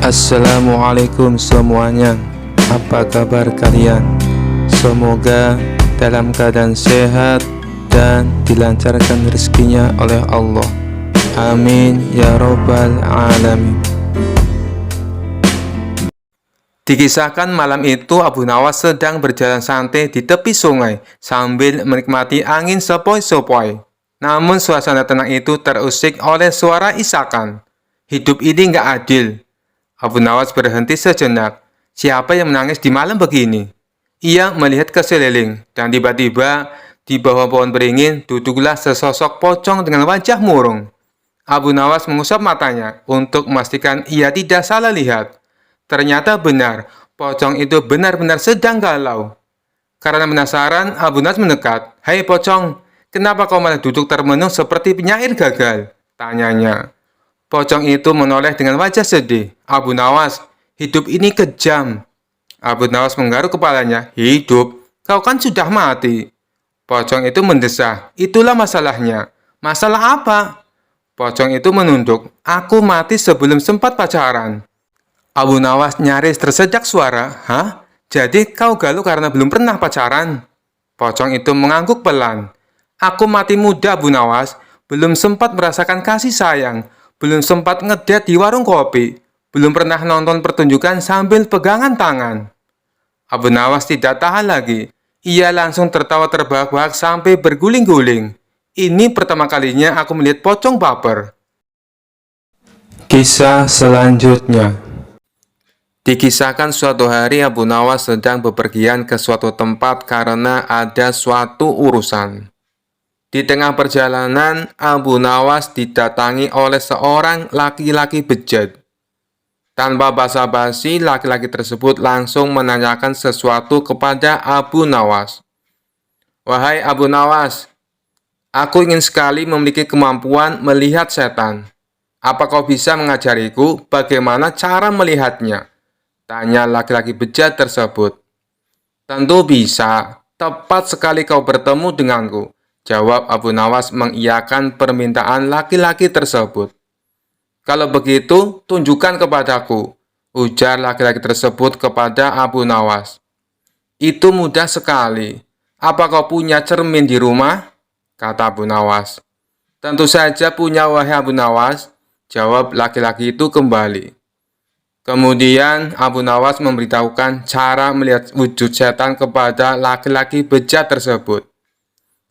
Assalamualaikum semuanya. Apa kabar kalian? Semoga dalam keadaan sehat dan dilancarkan rezekinya oleh Allah. Amin ya robbal alamin. Dikisahkan malam itu Abu Nawas sedang berjalan santai di tepi sungai sambil menikmati angin sepoi-sepoi. Namun suasana tenang itu terusik oleh suara isakan. Hidup ini nggak adil. Abu Nawas berhenti sejenak. Siapa yang menangis di malam begini? Ia melihat ke sekeliling, dan tiba-tiba di bawah pohon beringin duduklah sesosok pocong dengan wajah murung. Abu Nawas mengusap matanya untuk memastikan ia tidak salah lihat. Ternyata benar, pocong itu benar-benar sedang galau. Karena penasaran, Abu Nawas mendekat. "Hai pocong, kenapa kau malah duduk termenung seperti penyair gagal?" tanyanya. Pocong itu menoleh dengan wajah sedih. "Abu Nawas, hidup ini kejam." Abu Nawas menggaruk kepalanya. "Hidup? Kau kan sudah mati." Pocong itu mendesah. "Itulah masalahnya." "Masalah apa?" Pocong itu menunduk. "Aku mati sebelum sempat pacaran." Abu Nawas nyaris tersedak suara. "Hah? Jadi kau galau karena belum pernah pacaran?" Pocong itu mengangguk pelan. "Aku mati muda, Abu Nawas. Belum sempat merasakan kasih sayang. Belum sempat ngedet di warung kopi. Belum pernah nonton pertunjukan sambil pegangan tangan." Abu Nawas tidak tahan lagi. Ia langsung tertawa terbahak-bahak sampai berguling-guling. "Ini pertama kalinya aku melihat pocong baper." Kisah selanjutnya. Dikisahkan suatu hari Abu Nawas sedang bepergian ke suatu tempat karena ada suatu urusan. Di tengah perjalanan, Abu Nawas didatangi oleh seorang laki-laki bejat. Tanpa basa-basi, laki-laki tersebut langsung menanyakan sesuatu kepada Abu Nawas. "Wahai Abu Nawas, aku ingin sekali memiliki kemampuan melihat setan. Apa kau bisa mengajariku bagaimana cara melihatnya?" tanya laki-laki bejat tersebut. "Tentu bisa. Tepat sekali kau bertemu denganku," jawab Abu Nawas mengiyakan permintaan laki-laki tersebut. "Kalau begitu, tunjukkan kepadaku," ujar laki-laki tersebut kepada Abu Nawas. "Itu mudah sekali. Apa kau punya cermin di rumah?" kata Abu Nawas. "Tentu saja punya, wahai Abu Nawas," jawab laki-laki itu kembali. Kemudian Abu Nawas memberitahukan cara melihat wujud setan kepada laki-laki bejat tersebut.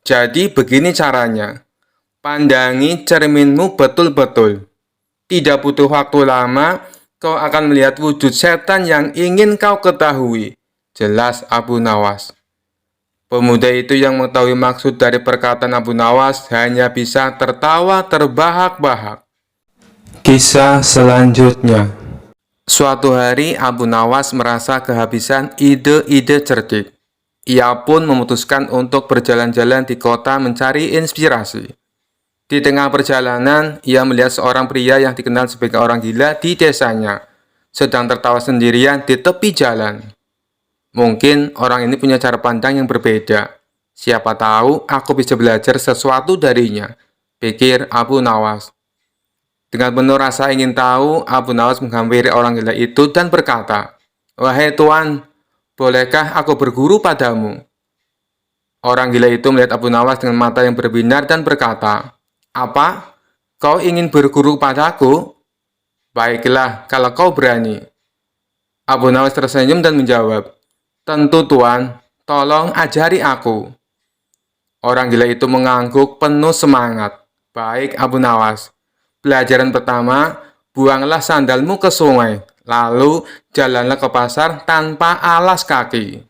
"Jadi begini caranya. Pandangi cerminmu betul-betul. Tidak butuh waktu lama, kau akan melihat wujud setan yang ingin kau ketahui," jelas Abu Nawas. Pemuda itu yang mengetahui maksud dari perkataan Abu Nawas hanya bisa tertawa terbahak-bahak. Kisah selanjutnya. Suatu hari Abu Nawas merasa kehabisan ide-ide cerdik. Ia pun memutuskan untuk berjalan-jalan di kota mencari inspirasi. Di tengah perjalanan, ia melihat seorang pria yang dikenal sebagai orang gila di desanya, sedang tertawa sendirian di tepi jalan. Mungkin orang ini punya cara pandang yang berbeda. Siapa tahu aku bisa belajar sesuatu darinya, pikir Abu Nawas. Dengan penuh rasa ingin tahu, Abu Nawas menghampiri orang gila itu dan berkata, "Wahai tuan, bolehkah aku berguru padamu?" Orang gila itu melihat Abu Nawas dengan mata yang berbinar dan berkata, "Apa? Kau ingin berguru padaku? Baiklah, kalau kau berani." Abu Nawas tersenyum dan menjawab, "Tentu tuan, tolong ajari aku." Orang gila itu mengangguk penuh semangat. "Baik Abu Nawas. Pelajaran pertama, buanglah sandalmu ke sungai, lalu jalanlah ke pasar tanpa alas kaki."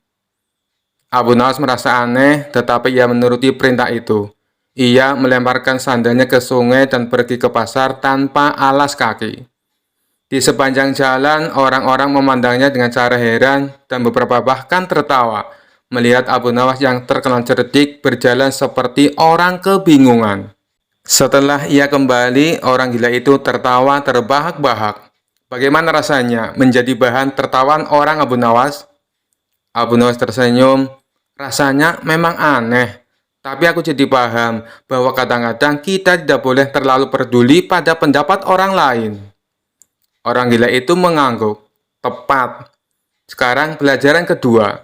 Abu Nawas merasa aneh, tetapi ia menuruti perintah itu. Ia melemparkan sandalnya ke sungai dan pergi ke pasar tanpa alas kaki. Di sepanjang jalan, orang-orang memandangnya dengan cara heran dan beberapa bahkan tertawa melihat Abu Nawas yang terkenal cerdik berjalan seperti orang kebingungan. Setelah ia kembali, orang gila itu tertawa terbahak-bahak. Bagaimana rasanya menjadi bahan tertawaan orang Abu Nawas? Abu Nawas tersenyum. "Rasanya memang aneh, tapi aku jadi paham bahwa kadang-kadang kita tidak boleh terlalu peduli pada pendapat orang lain." Orang gila itu mengangguk. Tepat. Sekarang pelajaran kedua.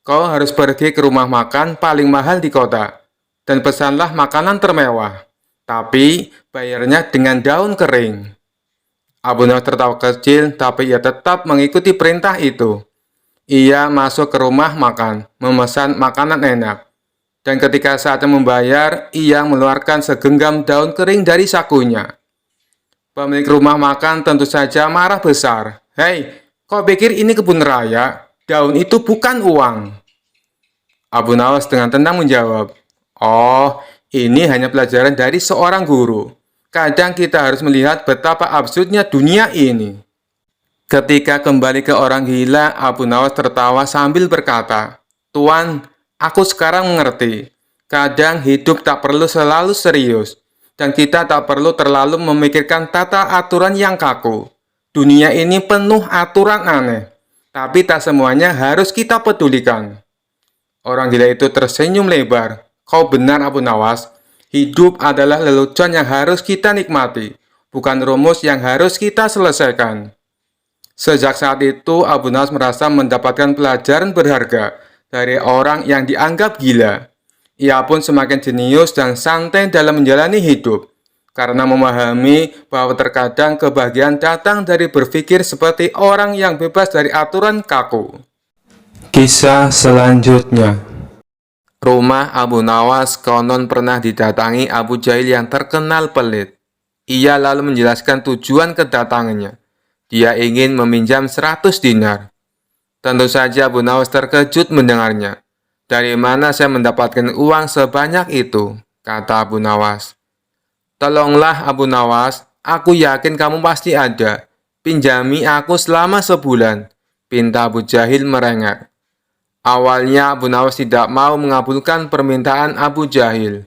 Kau harus pergi ke rumah makan paling mahal di kota. Dan pesanlah makanan termewah. Tapi bayarnya dengan daun kering. Abu Nawas tertawa kecil, tapi ia tetap mengikuti perintah itu. Ia masuk ke rumah makan, memesan makanan enak. Dan ketika saatnya membayar, ia mengeluarkan segenggam daun kering dari sakunya. Pemilik rumah makan tentu saja marah besar. Hei, kau pikir ini kebun raya? Daun itu bukan uang. Abu Nawas dengan tenang menjawab, oh, ini hanya pelajaran dari seorang guru. Kadang kita harus melihat betapa absurdnya dunia ini. Ketika kembali ke orang gila, Abu Nawas tertawa sambil berkata, Tuan, aku sekarang mengerti. Kadang hidup tak perlu selalu serius. Dan kita tak perlu terlalu memikirkan tata aturan yang kaku. Dunia ini penuh aturan aneh. Tapi tak semuanya harus kita pedulikan. Orang gila itu tersenyum lebar. Kau benar, Abu Nawas. Hidup adalah lelucon yang harus kita nikmati, bukan rumus yang harus kita selesaikan. Sejak saat itu, Abu Nawas merasa mendapatkan pelajaran berharga dari orang yang dianggap gila. Ia pun semakin jenius dan santai dalam menjalani hidup, karena memahami bahwa terkadang kebahagiaan datang dari berpikir seperti orang yang bebas dari aturan kaku. Kisah selanjutnya. Rumah Abu Nawas konon pernah didatangi Abu Jahil yang terkenal pelit. Ia lalu menjelaskan tujuan kedatangannya. Dia ingin meminjam 100 dinar. Tentu saja Abu Nawas terkejut mendengarnya. Dari mana saya mendapatkan uang sebanyak itu? Kata Abu Nawas. Tolonglah Abu Nawas, aku yakin kamu pasti ada. Pinjami aku selama sebulan. Pinta Abu Jahil merengek. Awalnya Abu Nawas tidak mau mengabulkan permintaan Abu Jahil.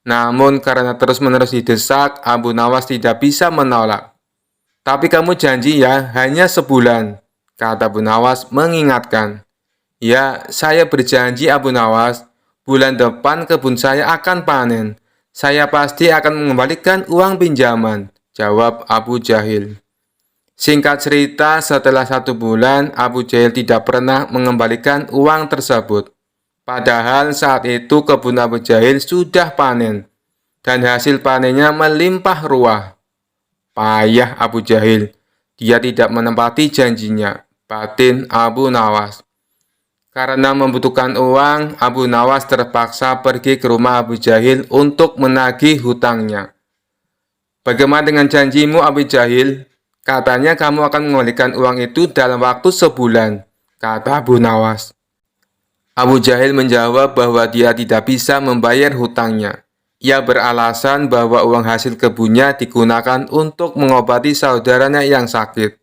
Namun karena terus-menerus didesak, Abu Nawas tidak bisa menolak. Tapi kamu janji ya, hanya sebulan, kata Abu Nawas mengingatkan. Ya, saya berjanji Abu Nawas, bulan depan kebun saya akan panen. Saya pasti akan mengembalikan uang pinjaman, jawab Abu Jahil. Singkat cerita, setelah 1 bulan, Abu Jahil tidak pernah mengembalikan uang tersebut. Padahal saat itu kebun Abu Jahil sudah panen, dan hasil panennya melimpah ruah. Payah Abu Jahil, dia tidak menepati janjinya, batin Abu Nawas. Karena membutuhkan uang, Abu Nawas terpaksa pergi ke rumah Abu Jahil untuk menagih hutangnya. Bagaimana dengan janjimu Abu Jahil? Katanya kamu akan mengembalikan uang itu dalam waktu sebulan, kata Abu Nawas. Abu Jahil menjawab bahwa dia tidak bisa membayar hutangnya. Ia beralasan bahwa uang hasil kebunnya digunakan untuk mengobati saudaranya yang sakit.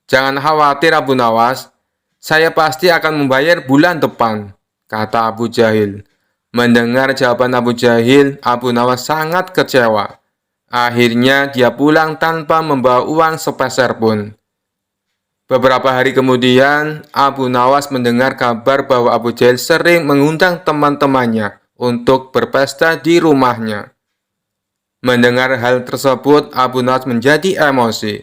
Jangan khawatir Abu Nawas, saya pasti akan membayar bulan depan, kata Abu Jahil. Mendengar jawaban Abu Jahil, Abu Nawas sangat kecewa. Akhirnya dia pulang tanpa membawa uang sepeser pun. Beberapa hari kemudian, Abu Nawas mendengar kabar bahwa Abu Jahil sering mengundang teman-temannya untuk berpesta di rumahnya. Mendengar hal tersebut, Abu Nawas menjadi emosi.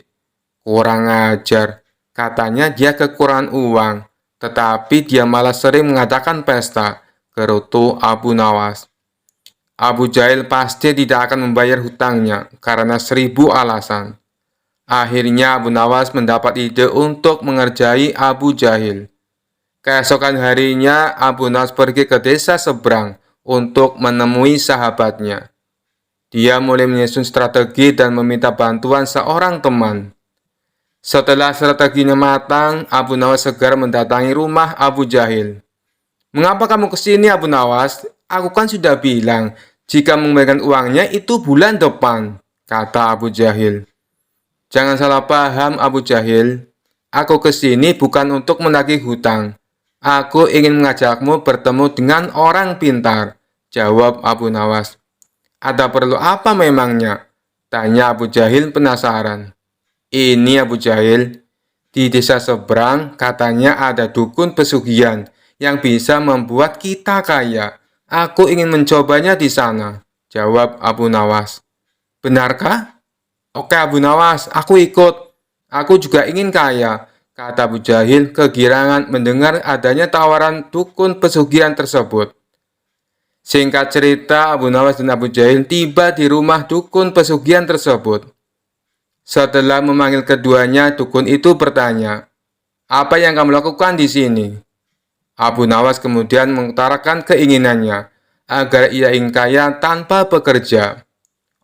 Kurang ajar. Katanya dia kekurangan uang, tetapi dia malah sering mengadakan pesta, gerutu Abu Nawas. Abu Jahil pasti tidak akan membayar hutangnya karena 1000 alasan. Akhirnya Abu Nawas mendapat ide untuk mengerjai Abu Jahil. Keesokan harinya, Abu Nawas pergi ke desa seberang untuk menemui sahabatnya. Dia mulai menyusun strategi dan meminta bantuan seorang teman. Setelah strateginya matang, Abu Nawas segera mendatangi rumah Abu Jahil. Mengapa kamu ke sini Abu Nawas? Aku kan sudah bilang, jika mengembalikan uangnya itu bulan depan, kata Abu Jahil. Jangan salah paham Abu Jahil, aku ke sini bukan untuk menagih hutang. Aku ingin mengajakmu bertemu dengan orang pintar, jawab Abu Nawas. Ada perlu apa memangnya? Tanya Abu Jahil penasaran. Ini Abu Jahil, di desa seberang katanya ada dukun pesugihan yang bisa membuat kita kaya. Aku ingin mencobanya di sana, jawab Abu Nawas. Benarkah? Oke Abu Nawas, aku ikut. Aku juga ingin kaya, kata Abu Jahil kegirangan mendengar adanya tawaran dukun pesugihan tersebut. Singkat cerita, Abu Nawas dan Abu Jahil tiba di rumah dukun pesugihan tersebut. Setelah memanggil keduanya, dukun itu bertanya, "Apa yang kamu lakukan di sini?" Abu Nawas kemudian mengutarakan keinginannya agar ia ingin kaya tanpa bekerja.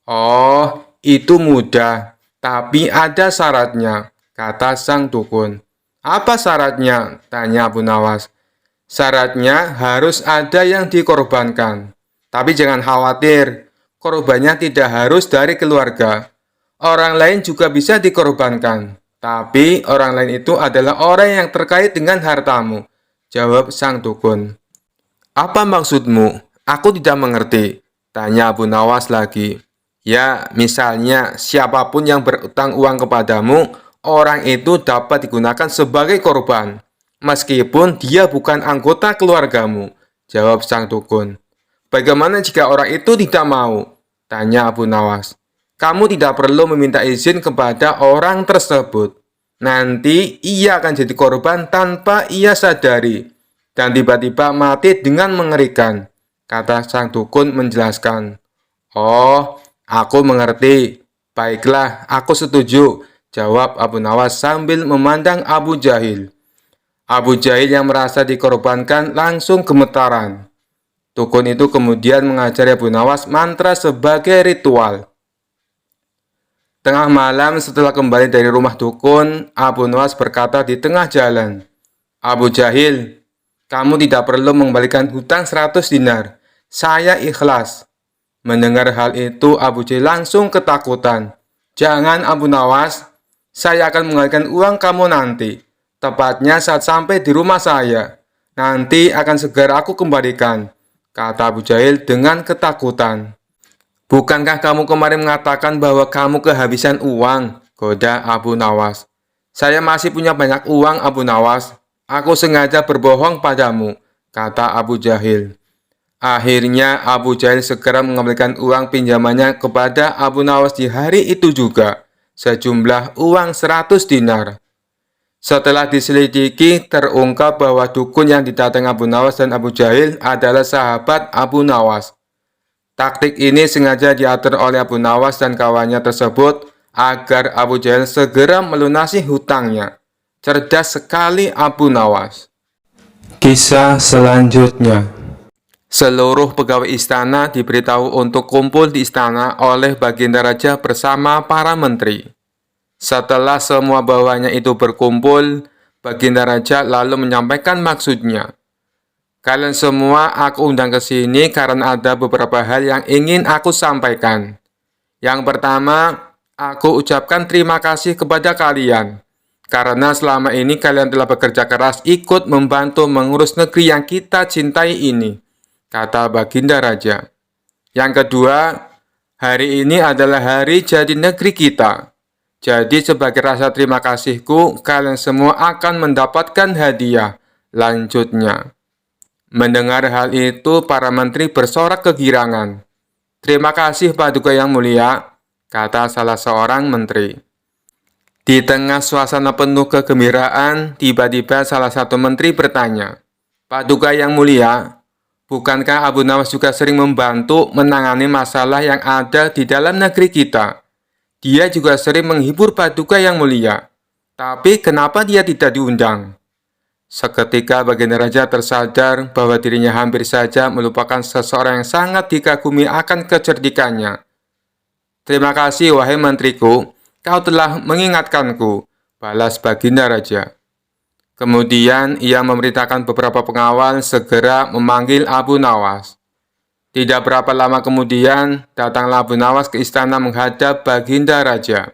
"Oh, itu mudah, tapi ada syaratnya," kata sang dukun. "Apa syaratnya?" tanya Abu Nawas. "Syaratnya harus ada yang dikorbankan. Tapi jangan khawatir, korbannya tidak harus dari keluarga. Orang lain juga bisa dikorbankan. Tapi orang lain itu adalah orang yang terkait dengan hartamu," jawab sang dukun. "Apa maksudmu? Aku tidak mengerti," tanya Abu Nawas lagi. "Ya, misalnya siapapun yang berutang uang kepadamu, orang itu dapat digunakan sebagai korban, meskipun dia bukan anggota keluargamu," jawab sang dukun. "Bagaimana jika orang itu tidak mau?" tanya Abu Nawas. "Kamu tidak perlu meminta izin kepada orang tersebut. Nanti ia akan jadi korban tanpa ia sadari, dan tiba-tiba mati dengan mengerikan," kata sang dukun menjelaskan. "Oh, aku mengerti. Baiklah, aku setuju," jawab Abu Nawas sambil memandang Abu Jahil. Abu Jahil yang merasa dikorbankan langsung gemetaran. Dukun itu kemudian mengajari Abu Nawas mantra sebagai ritual. Tengah malam setelah kembali dari rumah dukun, Abu Nawas berkata di tengah jalan, "Abu Jahil, kamu tidak perlu mengembalikan hutang 100 dinar. Saya ikhlas." Mendengar hal itu, Abu Jahil langsung ketakutan. "Jangan Abu Nawas, saya akan mengembalikan uang kamu nanti. Tepatnya saat sampai di rumah saya. Nanti akan segera aku kembalikan," kata Abu Jahil dengan ketakutan. "Bukankah kamu kemarin mengatakan bahwa kamu kehabisan uang?" goda Abu Nawas. "Saya masih punya banyak uang, Abu Nawas. Aku sengaja berbohong padamu," kata Abu Jahil. Akhirnya Abu Jahil segera mengembalikan uang pinjamannya kepada Abu Nawas di hari itu juga, sejumlah uang 100 dinar. Setelah diselidiki, terungkap bahwa dukun yang didatangi Abu Nawas dan Abu Jahil adalah sahabat Abu Nawas. Taktik ini sengaja diatur oleh Abu Nawas dan kawannya tersebut agar Abu Jahil segera melunasi hutangnya. Cerdas sekali Abu Nawas. Kisah selanjutnya. Seluruh pegawai istana diberitahu untuk kumpul di istana oleh Baginda Raja bersama para menteri. Setelah semua bawahannya itu berkumpul, Baginda Raja lalu menyampaikan maksudnya. "Kalian semua aku undang ke sini karena ada beberapa hal yang ingin aku sampaikan. Yang pertama, aku ucapkan terima kasih kepada kalian, karena selama ini kalian telah bekerja keras ikut membantu mengurus negeri yang kita cintai ini," kata Baginda Raja. "Yang kedua, hari ini adalah hari jadi negeri kita. Jadi sebagai rasa terima kasihku, kalian semua akan mendapatkan hadiah," lanjutnya. Mendengar hal itu, para menteri bersorak kegirangan. "Terima kasih Paduka yang mulia," kata salah seorang menteri. Di tengah suasana penuh kegembiraan, tiba-tiba salah satu menteri bertanya, "Paduka yang mulia, bukankah Abu Nawas juga sering membantu menangani masalah yang ada di dalam negeri kita? Dia juga sering menghibur Paduka yang mulia. Tapi kenapa dia tidak diundang?" Seketika Baginda Raja tersadar bahwa dirinya hampir saja melupakan seseorang yang sangat dikagumi akan kecerdikannya. "Terima kasih wahai menteriku, kau telah mengingatkanku," balas Baginda Raja. Kemudian ia memerintahkan beberapa pengawal segera memanggil Abu Nawas. Tidak berapa lama kemudian, datanglah Abu Nawas ke istana menghadap Baginda Raja.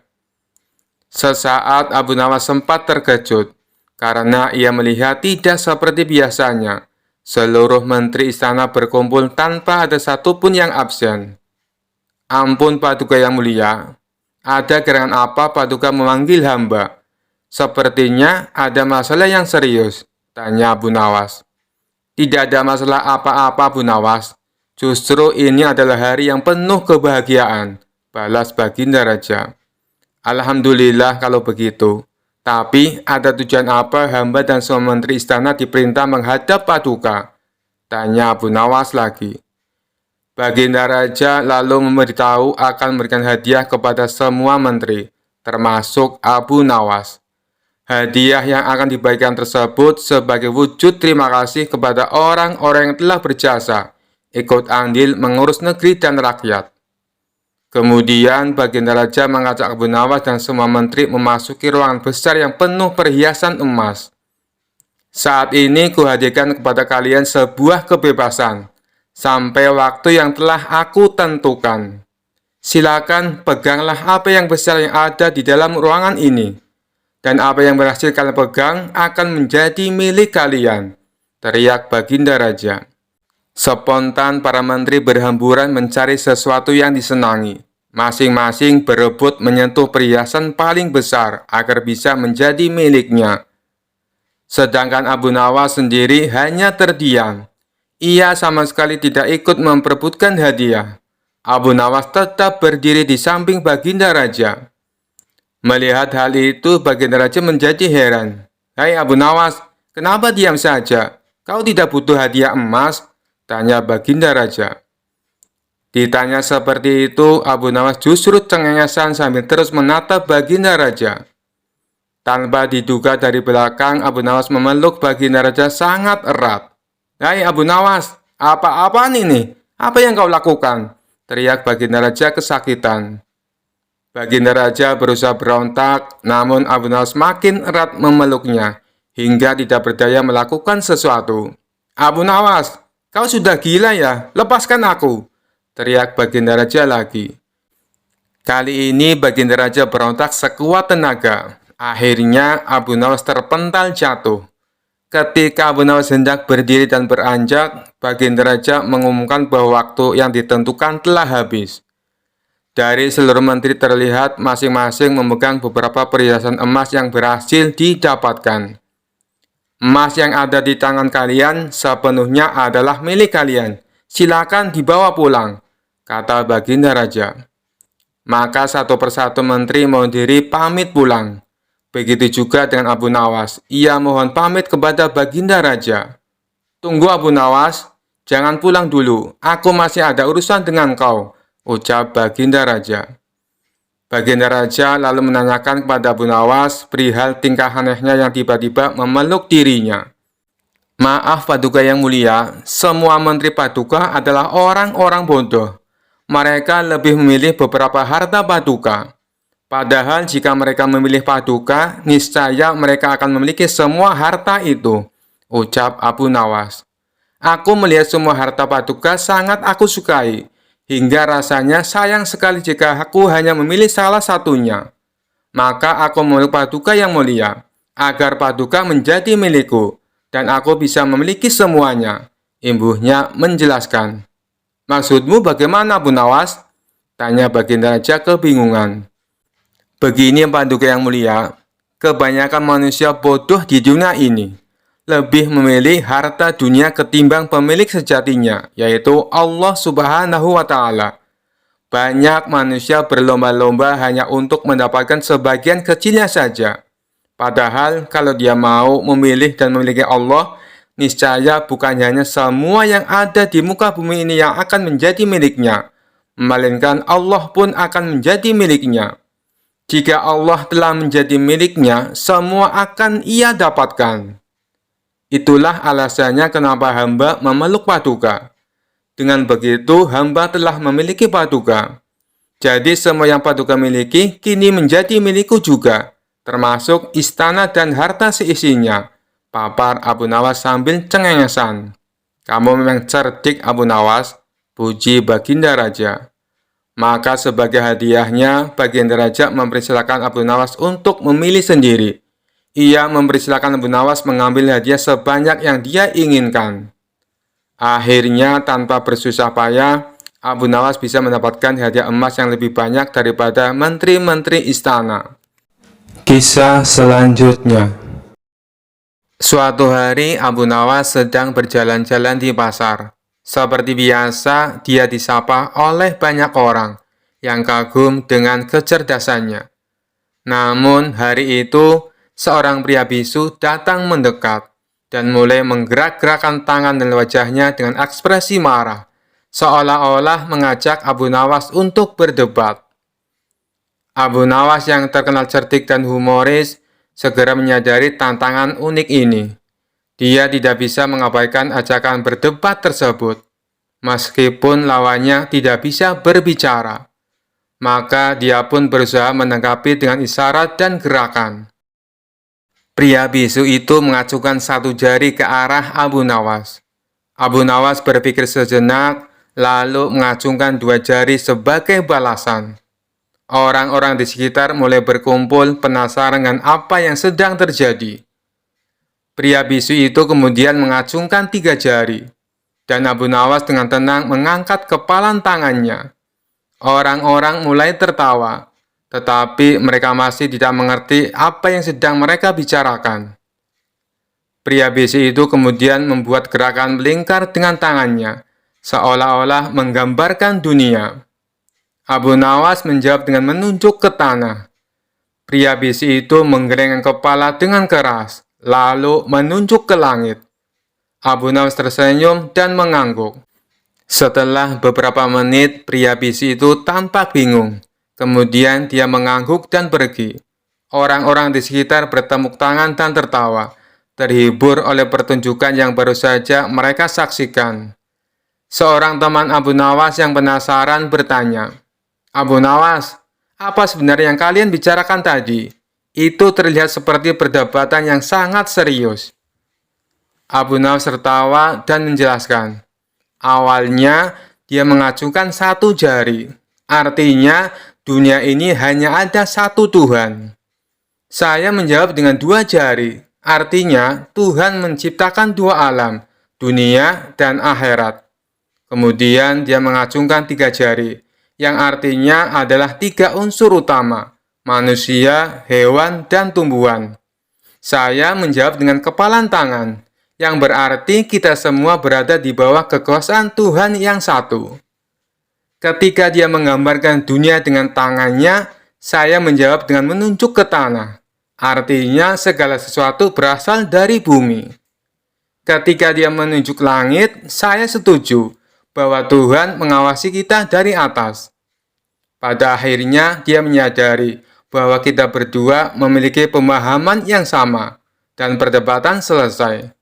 Sesaat Abu Nawas sempat terkejut, karena ia melihat tidak seperti biasanya. Seluruh menteri istana berkumpul tanpa ada satupun yang absen. "Ampun Paduka yang mulia, ada gerangan apa Paduka memanggil hamba? Sepertinya ada masalah yang serius," tanya Abu Nawas. "Tidak ada masalah apa-apa Abu Nawas. Justru ini adalah hari yang penuh kebahagiaan," balas Baginda Raja. Alhamdulillah kalau begitu. Tapi ada tujuan apa hamba dan semua menteri istana diperintah menghadap Paduka? Tanya Abu Nawas lagi. Baginda Raja lalu memberitahu akan memberikan hadiah kepada semua menteri, termasuk Abu Nawas. Hadiah yang akan dibagikan tersebut sebagai wujud terima kasih kepada orang-orang yang telah berjasa, ikut andil mengurus negeri dan rakyat. Kemudian Baginda Raja mengajak Abu Nawas dan semua menteri memasuki ruangan besar yang penuh perhiasan emas. Saat ini kuhadirkan kepada kalian sebuah kebebasan, sampai waktu yang telah aku tentukan. Silakan peganglah apa yang besar yang ada di dalam ruangan ini, dan apa yang berhasil kalian pegang akan menjadi milik kalian, teriak Baginda Raja. Spontan para menteri berhamburan mencari sesuatu yang disenangi. Masing-masing berebut menyentuh perhiasan paling besar agar bisa menjadi miliknya. Sedangkan Abu Nawas sendiri hanya terdiam. Ia sama sekali tidak ikut memperebutkan hadiah. Abu Nawas tetap berdiri di samping Baginda Raja. Melihat hal itu, Baginda Raja menjadi heran. "Hai Abu Nawas, kenapa diam saja? Kau tidak butuh hadiah emas?" tanya Baginda Raja. Ditanya seperti itu, Abu Nawas justru cengengesan sambil terus menatap Baginda Raja. Tanpa diduga dari belakang, Abu Nawas memeluk Baginda Raja sangat erat. "Hai Abu Nawas, apa-apaan ini? Apa yang kau lakukan?" teriak Baginda Raja kesakitan. Baginda Raja berusaha berontak, namun Abu Nawas makin erat memeluknya, hingga tidak berdaya melakukan sesuatu. "Abu Nawas, kau sudah gila ya? Lepaskan aku!" teriak Baginda Raja lagi. Kali ini Baginda Raja berontak sekuat tenaga. Akhirnya Abu Nawas terpental jatuh. Ketika Abu Nawas hendak berdiri dan beranjak, Baginda Raja mengumumkan bahwa waktu yang ditentukan telah habis. Dari seluruh menteri terlihat masing-masing memegang beberapa perhiasan emas yang berhasil didapatkan. "Emas yang ada di tangan kalian sepenuhnya adalah milik kalian. Silakan dibawa pulang," kata Baginda Raja. Maka satu persatu menteri mohon diri pamit pulang. Begitu juga dengan Abu Nawas. Ia mohon pamit kepada Baginda Raja. "Tunggu Abu Nawas, jangan pulang dulu. Aku masih ada urusan dengan kau," ucap Baginda Raja. Baginda Raja lalu menanyakan kepada Abu Nawas perihal tingkah anehnya yang tiba-tiba memeluk dirinya. "Maaf Paduka yang mulia, semua menteri Paduka adalah orang-orang bodoh. Mereka lebih memilih beberapa harta Paduka. Padahal jika mereka memilih Paduka, niscaya mereka akan memiliki semua harta itu," ucap Abu Nawas. "Aku melihat semua harta Paduka sangat aku sukai, hingga rasanya sayang sekali jika aku hanya memilih salah satunya. Maka aku memeluk Paduka yang mulia, agar Paduka menjadi milikku, dan aku bisa memiliki semuanya," imbuhnya menjelaskan. "Maksudmu bagaimana Abu Nawas?" tanya Baginda Raja kebingungan. "Begini Paduka yang mulia, kebanyakan manusia bodoh di dunia ini lebih memilih harta dunia ketimbang pemilik sejatinya, yaitu Allah Subhanahu wa Ta'ala. Banyak manusia berlomba-lomba hanya untuk mendapatkan sebagian kecilnya saja. Padahal kalau dia mau memilih dan memiliki Allah, niscaya bukan hanya semua yang ada di muka bumi ini yang akan menjadi miliknya, melainkan Allah pun akan menjadi miliknya. Jika Allah telah menjadi miliknya, semua akan ia dapatkan. Itulah alasannya kenapa hamba memeluk Paduka. Dengan begitu, hamba telah memiliki Paduka. Jadi semua yang Paduka miliki kini menjadi milikku juga, termasuk istana dan harta seisinya," papar Abu Nawas sambil cengengesan. "Kamu memang cerdik Abu Nawas," puji Baginda Raja. Maka sebagai hadiahnya, Baginda Raja mempersilakan Abu Nawas untuk memilih sendiri. Ia mempersilakan Abu Nawas mengambil hadiah sebanyak yang dia inginkan. Akhirnya, tanpa bersusah payah, Abu Nawas bisa mendapatkan hadiah emas yang lebih banyak daripada menteri-menteri istana. Kisah selanjutnya. Suatu hari, Abu Nawas sedang berjalan-jalan di pasar. Seperti biasa, dia disapa oleh banyak orang yang kagum dengan kecerdasannya. Namun hari itu, seorang pria bisu datang mendekat dan mulai menggerak-gerakkan tangan dan wajahnya dengan ekspresi marah, seolah-olah mengajak Abu Nawas untuk berdebat. Abu Nawas yang terkenal cerdik dan humoris segera menyadari tantangan unik ini. Dia tidak bisa mengabaikan ajakan berdebat tersebut, meskipun lawannya tidak bisa berbicara. Maka dia pun berusaha menanggapi dengan isyarat dan gerakan. Pria bisu itu mengacungkan satu jari ke arah Abu Nawas. Abu Nawas berpikir sejenak, lalu mengacungkan dua jari sebagai balasan. Orang-orang di sekitar mulai berkumpul penasaran dengan apa yang sedang terjadi. Pria bisu itu kemudian mengacungkan tiga jari, dan Abu Nawas dengan tenang mengangkat kepalan tangannya. Orang-orang mulai tertawa, tetapi mereka masih tidak mengerti apa yang sedang mereka bicarakan. Pria bisu itu kemudian membuat gerakan melingkar dengan tangannya, seolah-olah menggambarkan dunia. Abu Nawas menjawab dengan menunjuk ke tanah. Pria bisu itu menggelengkan kepala dengan keras, lalu menunjuk ke langit. Abu Nawas tersenyum dan mengangguk. Setelah beberapa menit, pria bisu itu tampak bingung. Kemudian dia mengangguk dan pergi. Orang-orang di sekitar bertepuk tangan dan tertawa, terhibur oleh pertunjukan yang baru saja mereka saksikan. Seorang teman Abu Nawas yang penasaran bertanya, "Abu Nawas, apa sebenarnya yang kalian bicarakan tadi? Itu terlihat seperti perdebatan yang sangat serius." Abu Nawas tertawa dan menjelaskan, "Awalnya, dia mengacungkan satu jari. Artinya, dunia ini hanya ada satu Tuhan. Saya menjawab dengan dua jari. Artinya, Tuhan menciptakan dua alam, dunia dan akhirat. Kemudian, dia mengacungkan tiga jari, yang artinya adalah tiga unsur utama, manusia, hewan, dan tumbuhan. Saya menjawab dengan kepalan tangan, yang berarti kita semua berada di bawah kekuasaan Tuhan yang satu." Ketika dia menggambarkan dunia dengan tangannya, saya menjawab dengan menunjuk ke tanah. Artinya segala sesuatu berasal dari bumi. Ketika dia menunjuk langit, saya setuju bahwa Tuhan mengawasi kita dari atas. Pada akhirnya dia menyadari bahwa kita berdua memiliki pemahaman yang sama, dan perdebatan selesai.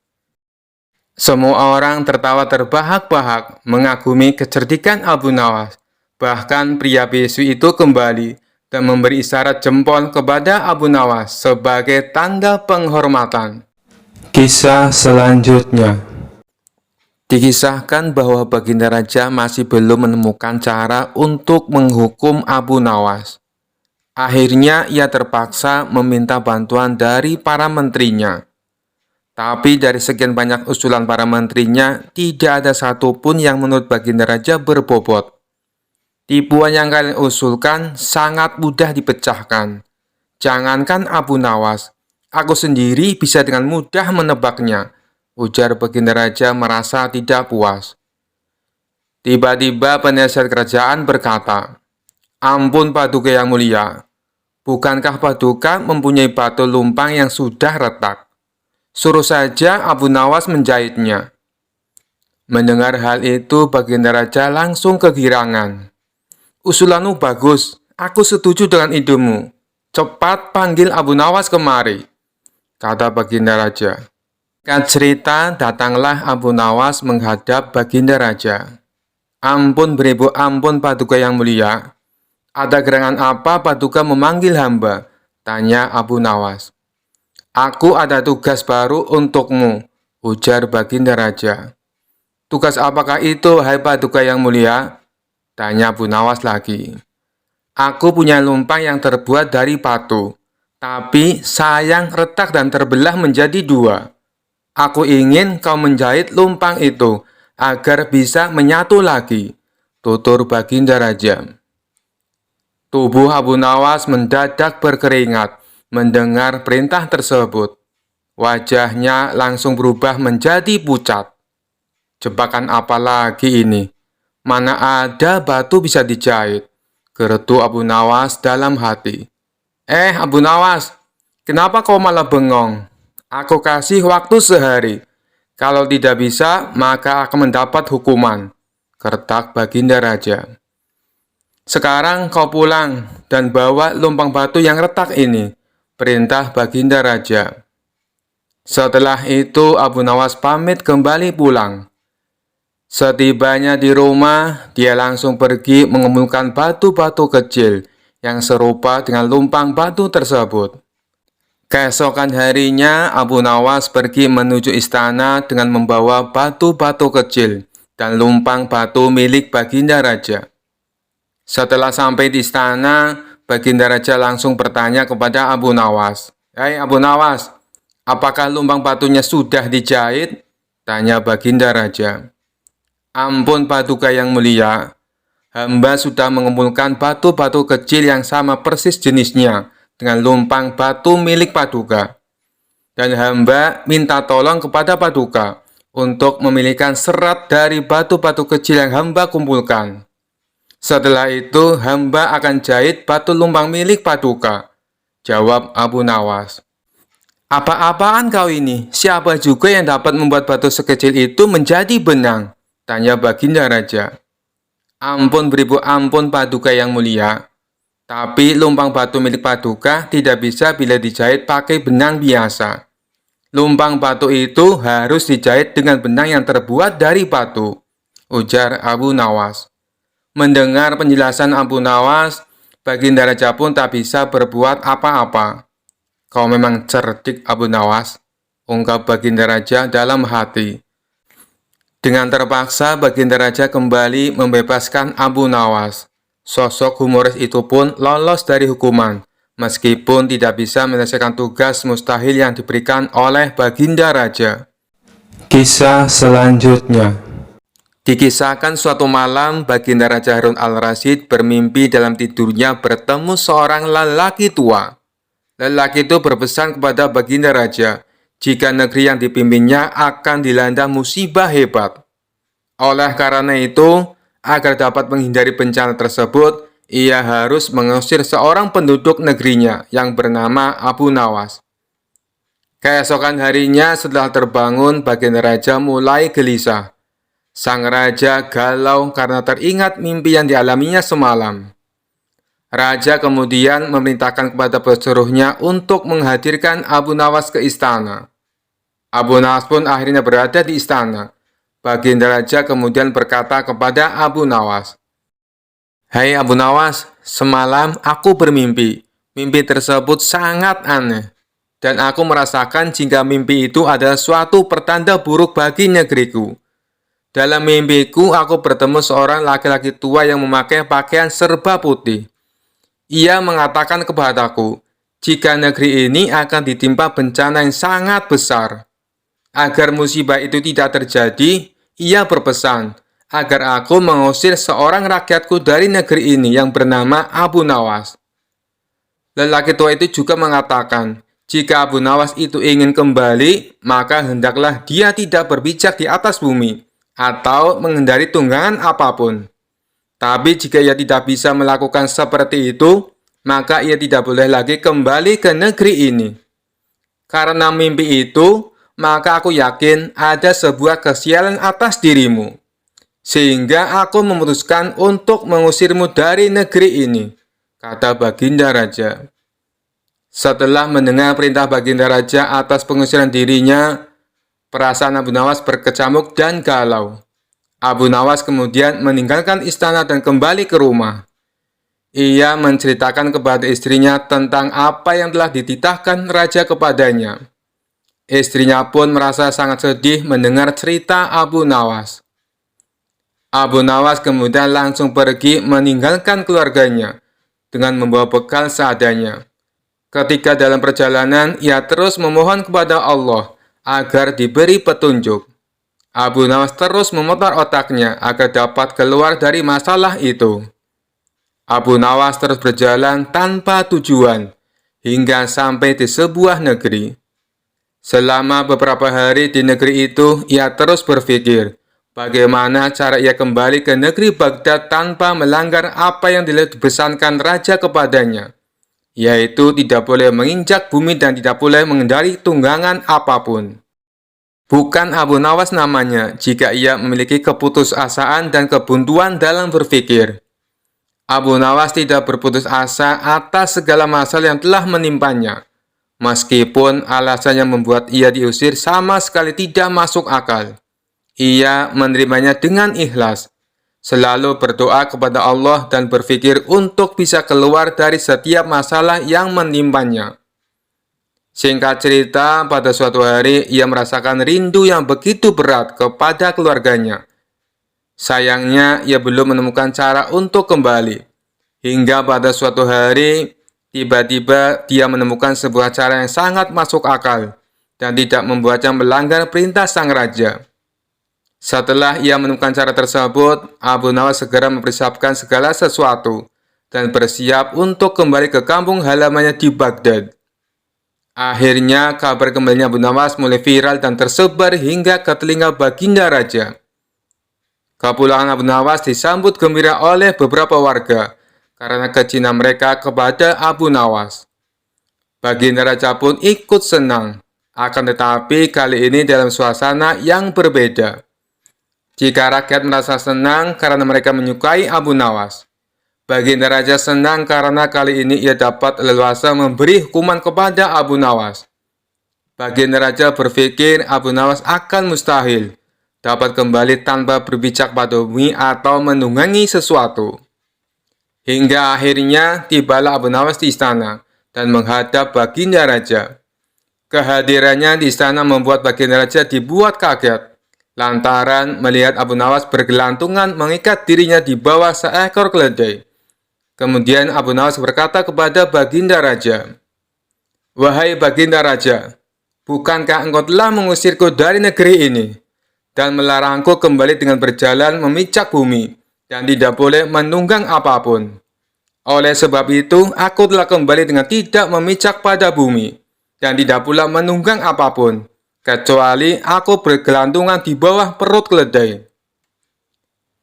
Semua orang tertawa terbahak-bahak mengagumi kecerdikan Abu Nawas. Bahkan pria bisu itu kembali dan memberi isyarat jempol kepada Abu Nawas sebagai tanda penghormatan. Kisah selanjutnya. Dikisahkan bahwa Baginda Raja masih belum menemukan cara untuk menghukum Abu Nawas. Akhirnya ia terpaksa meminta bantuan dari para menterinya. Tapi dari sekian banyak usulan para menterinya, tidak ada satupun yang menurut Baginda Raja berbobot. Tipuan yang kalian usulkan sangat mudah dipecahkan. Jangankan Abu Nawas, aku sendiri bisa dengan mudah menebaknya, ujar Baginda Raja merasa tidak puas. Tiba-tiba penasihat kerajaan berkata, "Ampun Paduka yang mulia, bukankah Paduka mempunyai batu lumpang yang sudah retak? Suruh saja Abu Nawas menjahitnya." Mendengar hal itu, Baginda Raja langsung kegirangan. "Usulanmu bagus, aku setuju dengan idemu. Cepat panggil Abu Nawas kemari," kata Baginda Raja. Singkat cerita, datanglah Abu Nawas menghadap Baginda Raja. "Ampun beribu ampun Paduka yang mulia. Ada gerangan apa Paduka memanggil hamba?" tanya Abu Nawas. "Aku ada tugas baru untukmu," ujar Baginda Raja. "Tugas apakah itu, hai Paduka yang mulia?" tanya Abu Nawas lagi. "Aku punya lumpang yang terbuat dari batu, tapi sayang retak dan terbelah menjadi dua. Aku ingin kau menjahit lumpang itu agar bisa menyatu lagi," tutur Baginda Raja. Tubuh Abu Nawas mendadak berkeringat mendengar perintah tersebut. Wajahnya langsung berubah menjadi pucat. "Jebakan apa lagi ini? Mana ada batu bisa dijahit?" gerutu Abu Nawas dalam hati. Abu Nawas, kenapa kau malah bengong? Aku kasih waktu sehari. Kalau tidak bisa, maka akan mendapat hukuman. Kertak Baginda Raja. Sekarang kau pulang dan bawa lumpang batu yang retak ini. Perintah Baginda Raja. Setelah itu Abu Nawas pamit kembali pulang. Setibanya di rumah, dia langsung pergi mengumpulkan batu-batu kecil yang serupa dengan lumpang batu tersebut. Keesokan harinya, Abu Nawas pergi menuju istana dengan membawa batu-batu kecil dan lumpang batu milik Baginda Raja. Setelah sampai di istana, Baginda Raja langsung bertanya kepada Abu Nawas. "Hei Abu Nawas, apakah lumpang batunya sudah dijahit?" Tanya Baginda Raja. "Ampun Paduka yang mulia, hamba sudah mengumpulkan batu-batu kecil yang sama persis jenisnya dengan lumpang batu milik Paduka. Dan hamba minta tolong kepada Paduka untuk memilihkan serat dari batu-batu kecil yang hamba kumpulkan. Setelah itu hamba akan jahit batu lumpang milik Paduka," jawab Abu Nawas. "Apa-apaan kau ini? Siapa juga yang dapat membuat batu sekecil itu menjadi benang?" Tanya Baginda Raja. "Ampun beribu ampun Paduka yang mulia. Tapi lumpang batu milik Paduka tidak bisa bila dijahit pakai benang biasa. Lumpang batu itu harus dijahit dengan benang yang terbuat dari batu," ujar Abu Nawas. Mendengar penjelasan Abu Nawas, Baginda Raja pun tak bisa berbuat apa-apa. "Kau memang cerdik Abu Nawas," ungkap Baginda Raja dalam hati. Dengan terpaksa, Baginda Raja kembali membebaskan Abu Nawas. Sosok humoris itu pun lolos dari hukuman, meskipun tidak bisa menyelesaikan tugas mustahil yang diberikan oleh Baginda Raja. Kisah selanjutnya. Dikisahkan suatu malam, Baginda Raja Harun al-Rasyid bermimpi dalam tidurnya bertemu seorang lelaki tua. Lelaki itu berpesan kepada Baginda Raja, jika negeri yang dipimpinnya akan dilanda musibah hebat. Oleh karena itu, agar dapat menghindari bencana tersebut, ia harus mengusir seorang penduduk negerinya yang bernama Abu Nawas. Keesokan harinya setelah terbangun, Baginda Raja mulai gelisah. Sang Raja galau karena teringat mimpi yang dialaminya semalam. Raja kemudian memerintahkan kepada pesuruhnya untuk menghadirkan Abu Nawas ke istana. Abu Nawas pun akhirnya berada di istana. Baginda Raja kemudian berkata kepada Abu Nawas, "Hai Abu Nawas, semalam aku bermimpi. Mimpi tersebut sangat aneh. Dan aku merasakan jika mimpi itu adalah suatu pertanda buruk bagi negeriku. Dalam mimpiku, aku bertemu seorang laki-laki tua yang memakai pakaian serba putih. Ia mengatakan kepadaku, jika negeri ini akan ditimpa bencana yang sangat besar. Agar musibah itu tidak terjadi, ia berpesan agar aku mengusir seorang rakyatku dari negeri ini yang bernama Abu Nawas. Lelaki tua itu juga mengatakan, jika Abu Nawas itu ingin kembali, maka hendaklah dia tidak berpijak di atas bumi atau menghindari tunggangan apapun. Tapi jika ia tidak bisa melakukan seperti itu, maka ia tidak boleh lagi kembali ke negeri ini. Karena mimpi itu, maka aku yakin ada sebuah kesialan atas dirimu. Sehingga aku memutuskan untuk mengusirmu dari negeri ini," kata Baginda Raja. Setelah mendengar perintah Baginda Raja atas pengusiran dirinya, perasaan Abu Nawas berkecamuk dan galau. Abu Nawas kemudian meninggalkan istana dan kembali ke rumah. Ia menceritakan kepada istrinya tentang apa yang telah dititahkan Raja kepadanya. Istrinya pun merasa sangat sedih mendengar cerita Abu Nawas. Abu Nawas kemudian langsung pergi meninggalkan keluarganya dengan membawa bekal seadanya. Ketika dalam perjalanan, ia terus memohon kepada Allah agar diberi petunjuk. Abu Nawas terus memutar otaknya agar dapat keluar dari masalah itu. Abu Nawas terus berjalan tanpa tujuan hingga sampai di sebuah negeri. Selama beberapa hari di negeri itu, ia terus berpikir bagaimana cara ia kembali ke negeri Baghdad tanpa melanggar apa yang dipesankan raja kepadanya. yaitu tidak boleh menginjak bumi dan tidak boleh mengendari tunggangan apapun. Bukan Abu Nawas namanya jika ia memiliki keputusasaan dan kebuntuan dalam berpikir. Abu Nawas tidak berputus asa atas segala masalah yang telah menimpanya. Meskipun alasannya membuat ia diusir sama sekali tidak masuk akal. Ia menerimanya dengan ikhlas, selalu berdoa kepada Allah dan berpikir untuk bisa keluar dari setiap masalah yang menimpanya. Singkat cerita, pada suatu hari ia merasakan rindu yang begitu berat kepada keluarganya. Sayangnya, ia belum menemukan cara untuk kembali. Hingga pada suatu hari, tiba-tiba dia menemukan sebuah cara yang sangat masuk akal dan tidak membuatnya melanggar perintah sang raja. Setelah ia menemukan cara tersebut, Abu Nawas segera mempersiapkan segala sesuatu dan bersiap untuk kembali ke kampung halamannya di Baghdad. Akhirnya, kabar kembalinya Abu Nawas mulai viral dan tersebar hingga ke telinga Baginda Raja. Kepulangan Abu Nawas disambut gembira oleh beberapa warga karena kecintaan mereka kepada Abu Nawas. Baginda Raja pun ikut senang, akan tetapi kali ini dalam suasana yang berbeda. Jika rakyat merasa senang karena mereka menyukai Abu Nawas, Baginda Raja senang karena kali ini ia dapat leluasa memberi hukuman kepada Abu Nawas. Baginda Raja berpikir Abu Nawas akan mustahil dapat kembali tanpa berpijak pada bumi atau menunggangi sesuatu. Hingga akhirnya tibalah Abu Nawas di istana dan menghadap Baginda Raja. Kehadirannya di istana membuat Baginda Raja dibuat kaget, lantaran melihat Abu Nawas bergelantungan mengikat dirinya di bawah seekor keledai. Kemudian Abu Nawas berkata kepada Baginda Raja, "Wahai Baginda Raja, bukankah engkau telah mengusirku dari negeri ini dan melarangku kembali dengan berjalan memijak bumi dan tidak boleh menunggang apapun? Oleh sebab itu, aku telah kembali dengan tidak memijak pada bumi dan tidak pula menunggang apapun, kecuali aku bergelantungan di bawah perut keledai."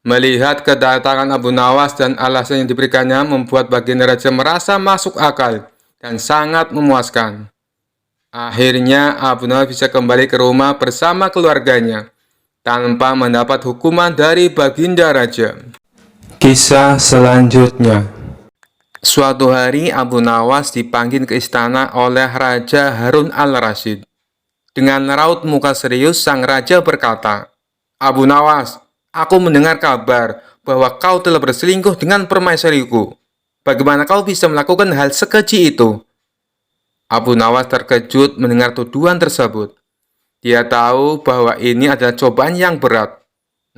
Melihat kedatangan Abu Nawas dan alasan yang diberikannya membuat Baginda Raja merasa masuk akal dan sangat memuaskan. Akhirnya Abu Nawas bisa kembali ke rumah bersama keluarganya tanpa mendapat hukuman dari Baginda Raja. Kisah selanjutnya. Suatu hari Abu Nawas dipanggil ke istana oleh Raja Harun al-Rasyid. Dengan raut muka serius sang raja berkata, "Abu Nawas, aku mendengar kabar bahwa kau telah berselingkuh dengan permaisuriku. Bagaimana kau bisa melakukan hal sekeji itu?" Abu Nawas terkejut mendengar tuduhan tersebut. Dia tahu bahwa ini adalah cobaan yang berat.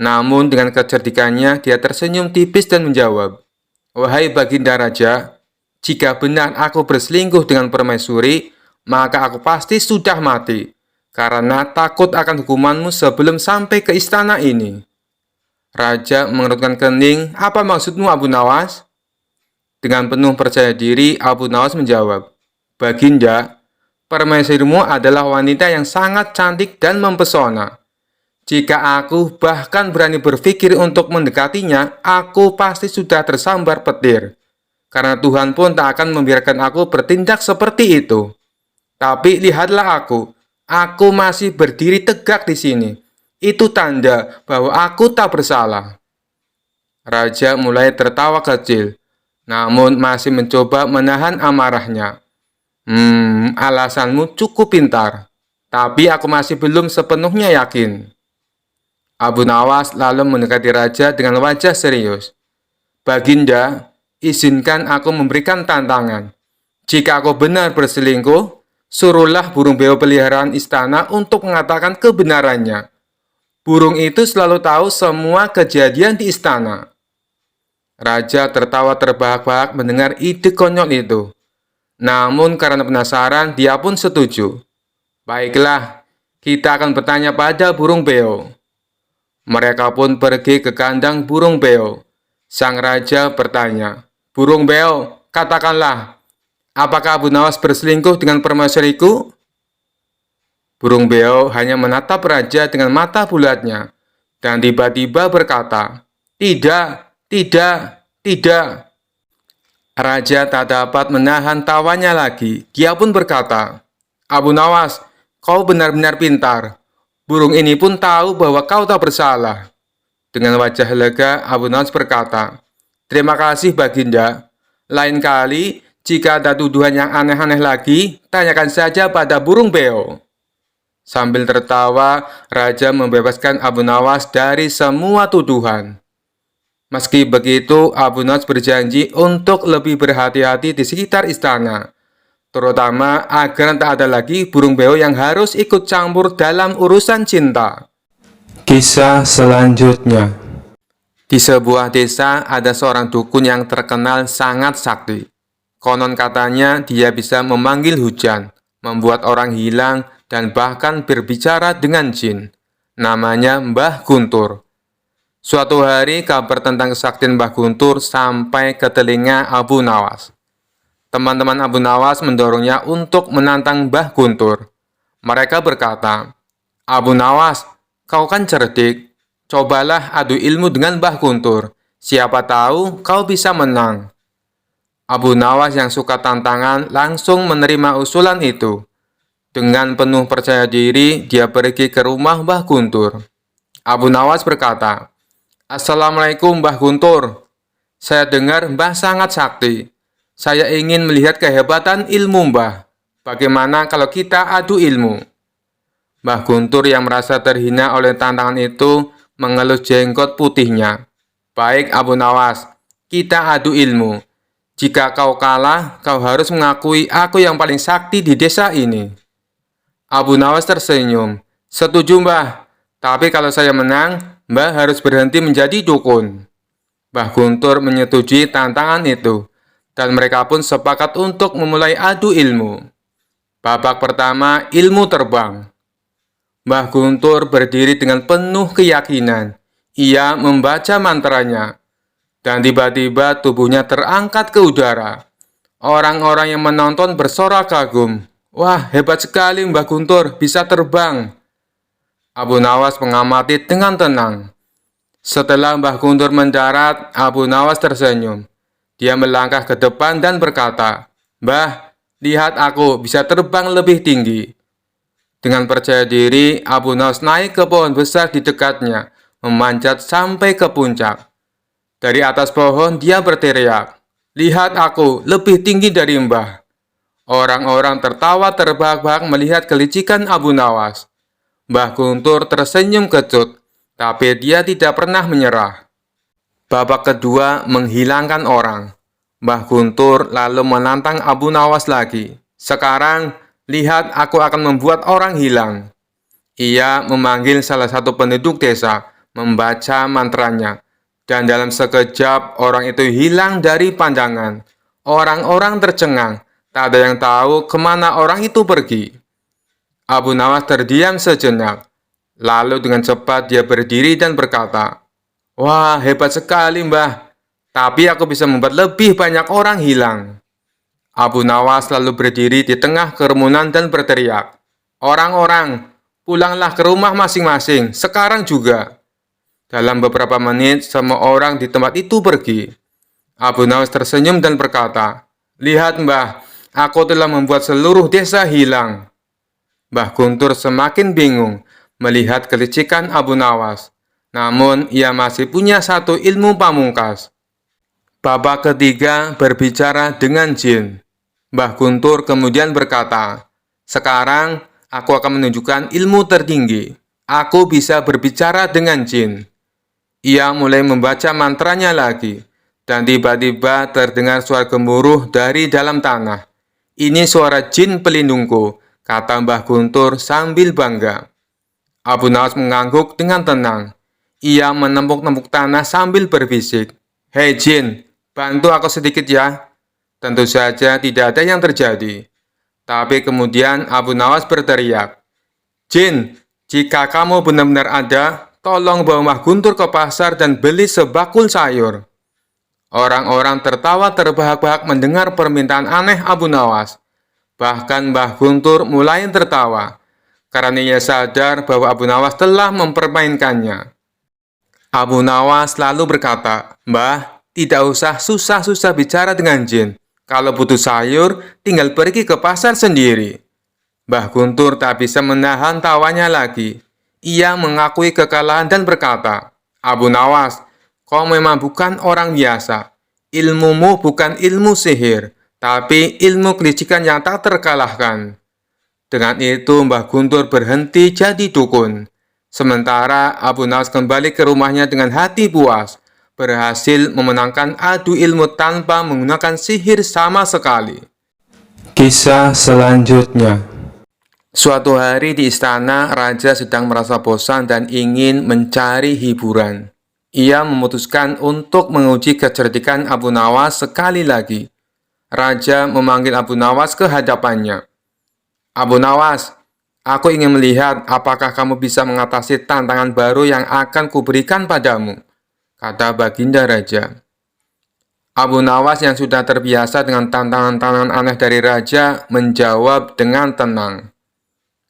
Namun dengan kecerdikannya, dia tersenyum tipis dan menjawab, "Wahai Baginda Raja, jika benar aku berselingkuh dengan permaisuri, maka aku pasti sudah mati, karena takut akan hukumanmu sebelum sampai ke istana ini." Raja mengerutkan kening. "Apa maksudmu, Abu Nawas?" Dengan penuh percaya diri, Abu Nawas menjawab, "Baginda, permaisurimu adalah wanita yang sangat cantik dan mempesona. Jika aku bahkan berani berpikir untuk mendekatinya, aku pasti sudah tersambar petir. Karena Tuhan pun tak akan membiarkan aku bertindak seperti itu. Tapi lihatlah aku masih berdiri tegak di sini. Itu tanda bahwa aku tak bersalah." Raja mulai tertawa kecil, namun masih mencoba menahan amarahnya. Alasanmu cukup pintar, tapi aku masih belum sepenuhnya yakin." Abu Nawas lalu mendekati raja dengan wajah serius. "Baginda, izinkan aku memberikan tantangan. Jika aku benar berselingkuh, suruhlah burung beo peliharaan istana untuk mengatakan kebenarannya. Burung itu selalu tahu semua kejadian di istana." Raja tertawa terbahak-bahak mendengar ide konyol itu. Namun karena penasaran, dia pun setuju. "Baiklah, kita akan bertanya pada burung beo." Mereka pun pergi ke kandang burung beo. Sang raja bertanya, "Burung beo, katakanlah, apakah Abu Nawas berselingkuh dengan permaisuriku?" Burung beo hanya menatap raja dengan mata bulatnya, dan tiba-tiba berkata, "Tidak, tidak, tidak." Raja tak dapat menahan tawanya lagi. Dia pun berkata, "Abu Nawas, kau benar-benar pintar. Burung ini pun tahu bahwa kau tak bersalah." Dengan wajah lega, Abu Nawas berkata, "Terima kasih, Baginda. Lain kali, jika ada tuduhan yang aneh-aneh lagi, tanyakan saja pada burung beo." Sambil tertawa, Raja membebaskan Abu Nawas dari semua tuduhan. Meski begitu, Abu Nawas berjanji untuk lebih berhati-hati di sekitar istana, terutama agar tak ada lagi burung beo yang harus ikut campur dalam urusan cinta. Kisah selanjutnya. Di sebuah desa ada seorang dukun yang terkenal sangat sakti. Konon katanya dia bisa memanggil hujan, membuat orang hilang, dan bahkan berbicara dengan jin. Namanya Mbah Guntur. Suatu hari kabar tentang kesaktian Mbah Guntur sampai ke telinga Abu Nawas. Teman-teman Abu Nawas mendorongnya untuk menantang Mbah Guntur. Mereka berkata, "Abu Nawas, kau kan cerdik. Cobalah adu ilmu dengan Mbah Guntur. Siapa tahu kau bisa menang." Abu Nawas yang suka tantangan langsung menerima usulan itu. Dengan penuh percaya diri, dia pergi ke rumah Mbah Guntur. Abu Nawas berkata, "Assalamualaikum Mbah Guntur. Saya dengar Mbah sangat sakti. Saya ingin melihat kehebatan ilmu Mbah. Bagaimana kalau kita adu ilmu?" Mbah Guntur yang merasa terhina oleh tantangan itu mengelus jenggot putihnya. "Baik Abu Nawas, kita adu ilmu. Jika kau kalah, kau harus mengakui aku yang paling sakti di desa ini." Abu Nawas tersenyum. "Setuju Mbah, tapi kalau saya menang, Mbah harus berhenti menjadi dukun." Mbah Guntur menyetujui tantangan itu, dan mereka pun sepakat untuk memulai adu ilmu. Babak pertama, ilmu terbang. Mbah Guntur berdiri dengan penuh keyakinan. Ia membaca mantranya, dan tiba-tiba tubuhnya terangkat ke udara. Orang-orang yang menonton bersorak kagum. "Wah, hebat sekali Mbah Guntur, bisa terbang." Abu Nawas mengamati dengan tenang. Setelah Mbah Guntur mendarat, Abu Nawas tersenyum. Dia melangkah ke depan dan berkata, "Mbah, lihat aku bisa terbang lebih tinggi." Dengan percaya diri, Abu Nawas naik ke pohon besar di dekatnya, memanjat sampai ke puncak. Dari atas pohon, dia berteriak, "Lihat aku, lebih tinggi dari Mbah." Orang-orang tertawa terbahak-bahak melihat kelicikan Abu Nawas. Mbah Guntur tersenyum kecut, tapi dia tidak pernah menyerah. Babak kedua, menghilangkan orang. Mbah Guntur lalu menantang Abu Nawas lagi. "Sekarang, lihat aku akan membuat orang hilang." Ia memanggil salah satu penduduk desa, membaca mantranya, dan dalam sekejap orang itu hilang dari pandangan. Orang-orang tercengang, tak ada yang tahu kemana orang itu pergi. Abu Nawas terdiam sejenak. Lalu dengan cepat dia berdiri dan berkata, "Wah, hebat sekali Mbah. Tapi aku bisa membuat lebih banyak orang hilang." Abu Nawas lalu berdiri di tengah kerumunan dan berteriak, "Orang-orang, pulanglah ke rumah masing-masing, sekarang juga." Dalam beberapa menit, semua orang di tempat itu pergi. Abu Nawas tersenyum dan berkata, "Lihat Mbah, aku telah membuat seluruh desa hilang." Mbah Guntur semakin bingung melihat kelicikan Abu Nawas. Namun, ia masih punya satu ilmu pamungkas. Babak ketiga, berbicara dengan jin. Mbah Guntur kemudian berkata, "Sekarang, aku akan menunjukkan ilmu tertinggi. Aku bisa berbicara dengan jin." Ia mulai membaca mantranya lagi, dan tiba-tiba terdengar suara gemuruh dari dalam tanah. "Ini suara jin pelindungku," kata Mbah Guntur sambil bangga. Abu Nawas mengangguk dengan tenang. Ia menempuk-nempuk tanah sambil berbisik, "Hei jin, bantu aku sedikit ya." Tentu saja tidak ada yang terjadi. Tapi kemudian Abu Nawas berteriak, "Jin, jika kamu benar-benar ada, tolong bawa Mbah Guntur ke pasar dan beli sebakul sayur." Orang-orang tertawa terbahak-bahak mendengar permintaan aneh Abu Nawas. Bahkan Mbah Guntur mulai tertawa, karena ia sadar bahwa Abu Nawas telah mempermainkannya. Abu Nawas lalu berkata, "Mbah, Tidak usah susah-susah bicara dengan jin. Kalau butuh sayur, tinggal pergi ke pasar sendiri. Mbah Guntur tak bisa menahan tawanya lagi. Ia mengakui kekalahan dan berkata, Abu Nawas, kau memang bukan orang biasa. Ilmumu bukan ilmu sihir, tapi ilmu kelicikan yang tak terkalahkan. Dengan itu Mbah Guntur berhenti jadi dukun. Sementara Abu Nawas kembali ke rumahnya dengan hati puas, berhasil memenangkan adu ilmu tanpa menggunakan sihir sama sekali. Kisah selanjutnya. Suatu hari di istana, raja sedang merasa bosan dan ingin mencari hiburan. Ia memutuskan untuk menguji kecerdikan Abu Nawas sekali lagi. Raja memanggil Abu Nawas ke hadapannya. Abu Nawas, aku ingin melihat apakah kamu bisa mengatasi tantangan baru yang akan kuberikan padamu, kata baginda raja. Abu Nawas yang sudah terbiasa dengan tantangan-tantangan aneh dari raja menjawab dengan tenang.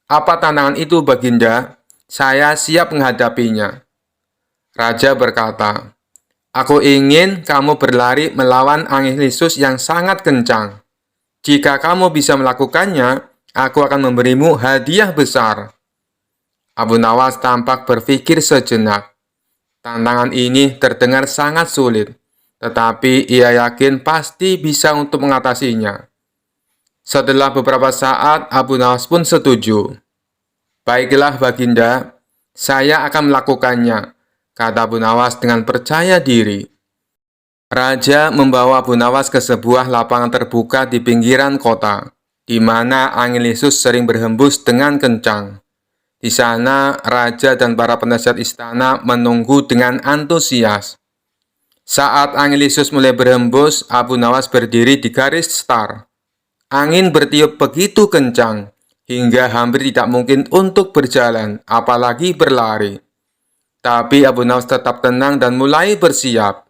Apa tantangan itu, baginda? Saya siap menghadapinya. Raja berkata, aku ingin kamu berlari melawan angin lisus yang sangat kencang. Jika kamu bisa melakukannya, aku akan memberimu hadiah besar. Abu Nawas tampak berpikir sejenak. Tantangan ini terdengar sangat sulit, tetapi ia yakin pasti bisa untuk mengatasinya. Setelah beberapa saat, Abu Nawas pun setuju. Baiklah baginda, saya akan melakukannya, kata Abu Nawas dengan percaya diri. Raja membawa Abu Nawas ke sebuah lapangan terbuka di pinggiran kota, di mana angin lisus sering berhembus dengan kencang. Di sana, raja dan para penasihat istana menunggu dengan antusias. Saat angin lisus mulai berhembus, Abu Nawas berdiri di garis start. Angin bertiup begitu kencang, hingga hampir tidak mungkin untuk berjalan, apalagi berlari. Tapi Abu Nawas tetap tenang dan mulai bersiap.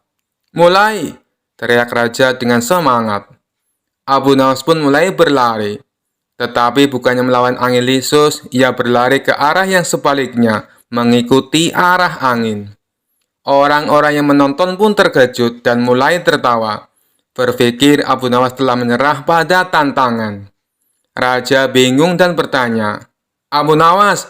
Mulai, teriak raja dengan semangat. Abu Nawas pun mulai berlari. Tetapi bukannya melawan angin lisus, ia berlari ke arah yang sebaliknya, mengikuti arah angin. Orang-orang yang menonton pun terkejut dan mulai tertawa. Berpikir Abu Nawas telah menyerah pada tantangan. Raja bingung dan bertanya, Abu Nawas,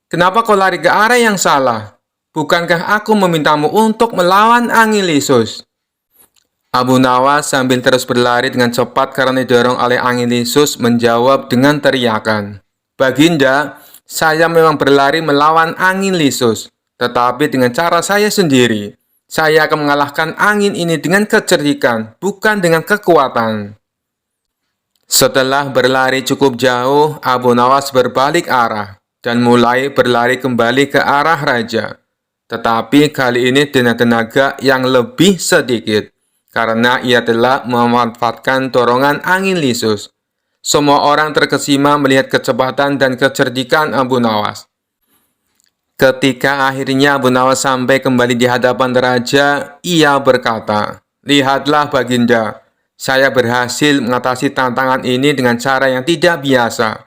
kenapa kau lari ke arah yang salah? Bukankah aku memintamu untuk melawan angin lisus? Abu Nawas sambil terus berlari dengan cepat karena didorong oleh angin lisus menjawab dengan teriakan, Baginda, saya memang berlari melawan angin lisus, tetapi dengan cara saya sendiri. Saya akan mengalahkan angin ini dengan kecerdikan, bukan dengan kekuatan. Setelah berlari cukup jauh, Abu Nawas berbalik arah dan mulai berlari kembali ke arah raja. Tetapi kali ini dengan tenaga yang lebih sedikit, karena ia telah memanfaatkan dorongan angin lisus. Semua orang terkesima melihat kecepatan dan kecerdikan Abu Nawas. Ketika akhirnya Abu Nawas sampai kembali di hadapan raja, ia berkata, lihatlah baginda, saya berhasil mengatasi tantangan ini dengan cara yang tidak biasa.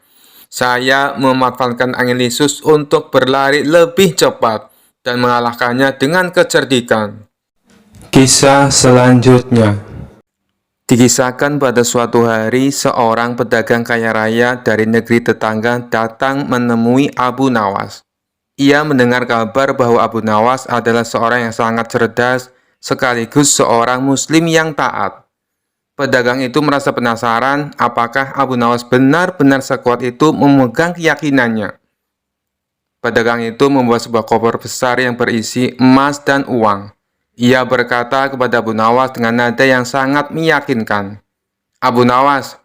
Saya memanfaatkan angin lisus untuk berlari lebih cepat dan mengalahkannya dengan kecerdikan. Kisah selanjutnya. Dikisahkan pada suatu hari, seorang pedagang kaya raya dari negeri tetangga datang menemui Abu Nawas. Ia mendengar kabar bahwa Abu Nawas adalah seorang yang sangat cerdas, sekaligus seorang muslim yang taat. Pedagang itu merasa penasaran apakah Abu Nawas benar-benar sekuat itu memegang keyakinannya. Pedagang itu membawa sebuah koper besar yang berisi emas dan uang. Ia berkata kepada Abu Nawas dengan nada yang sangat meyakinkan, Abu Nawas,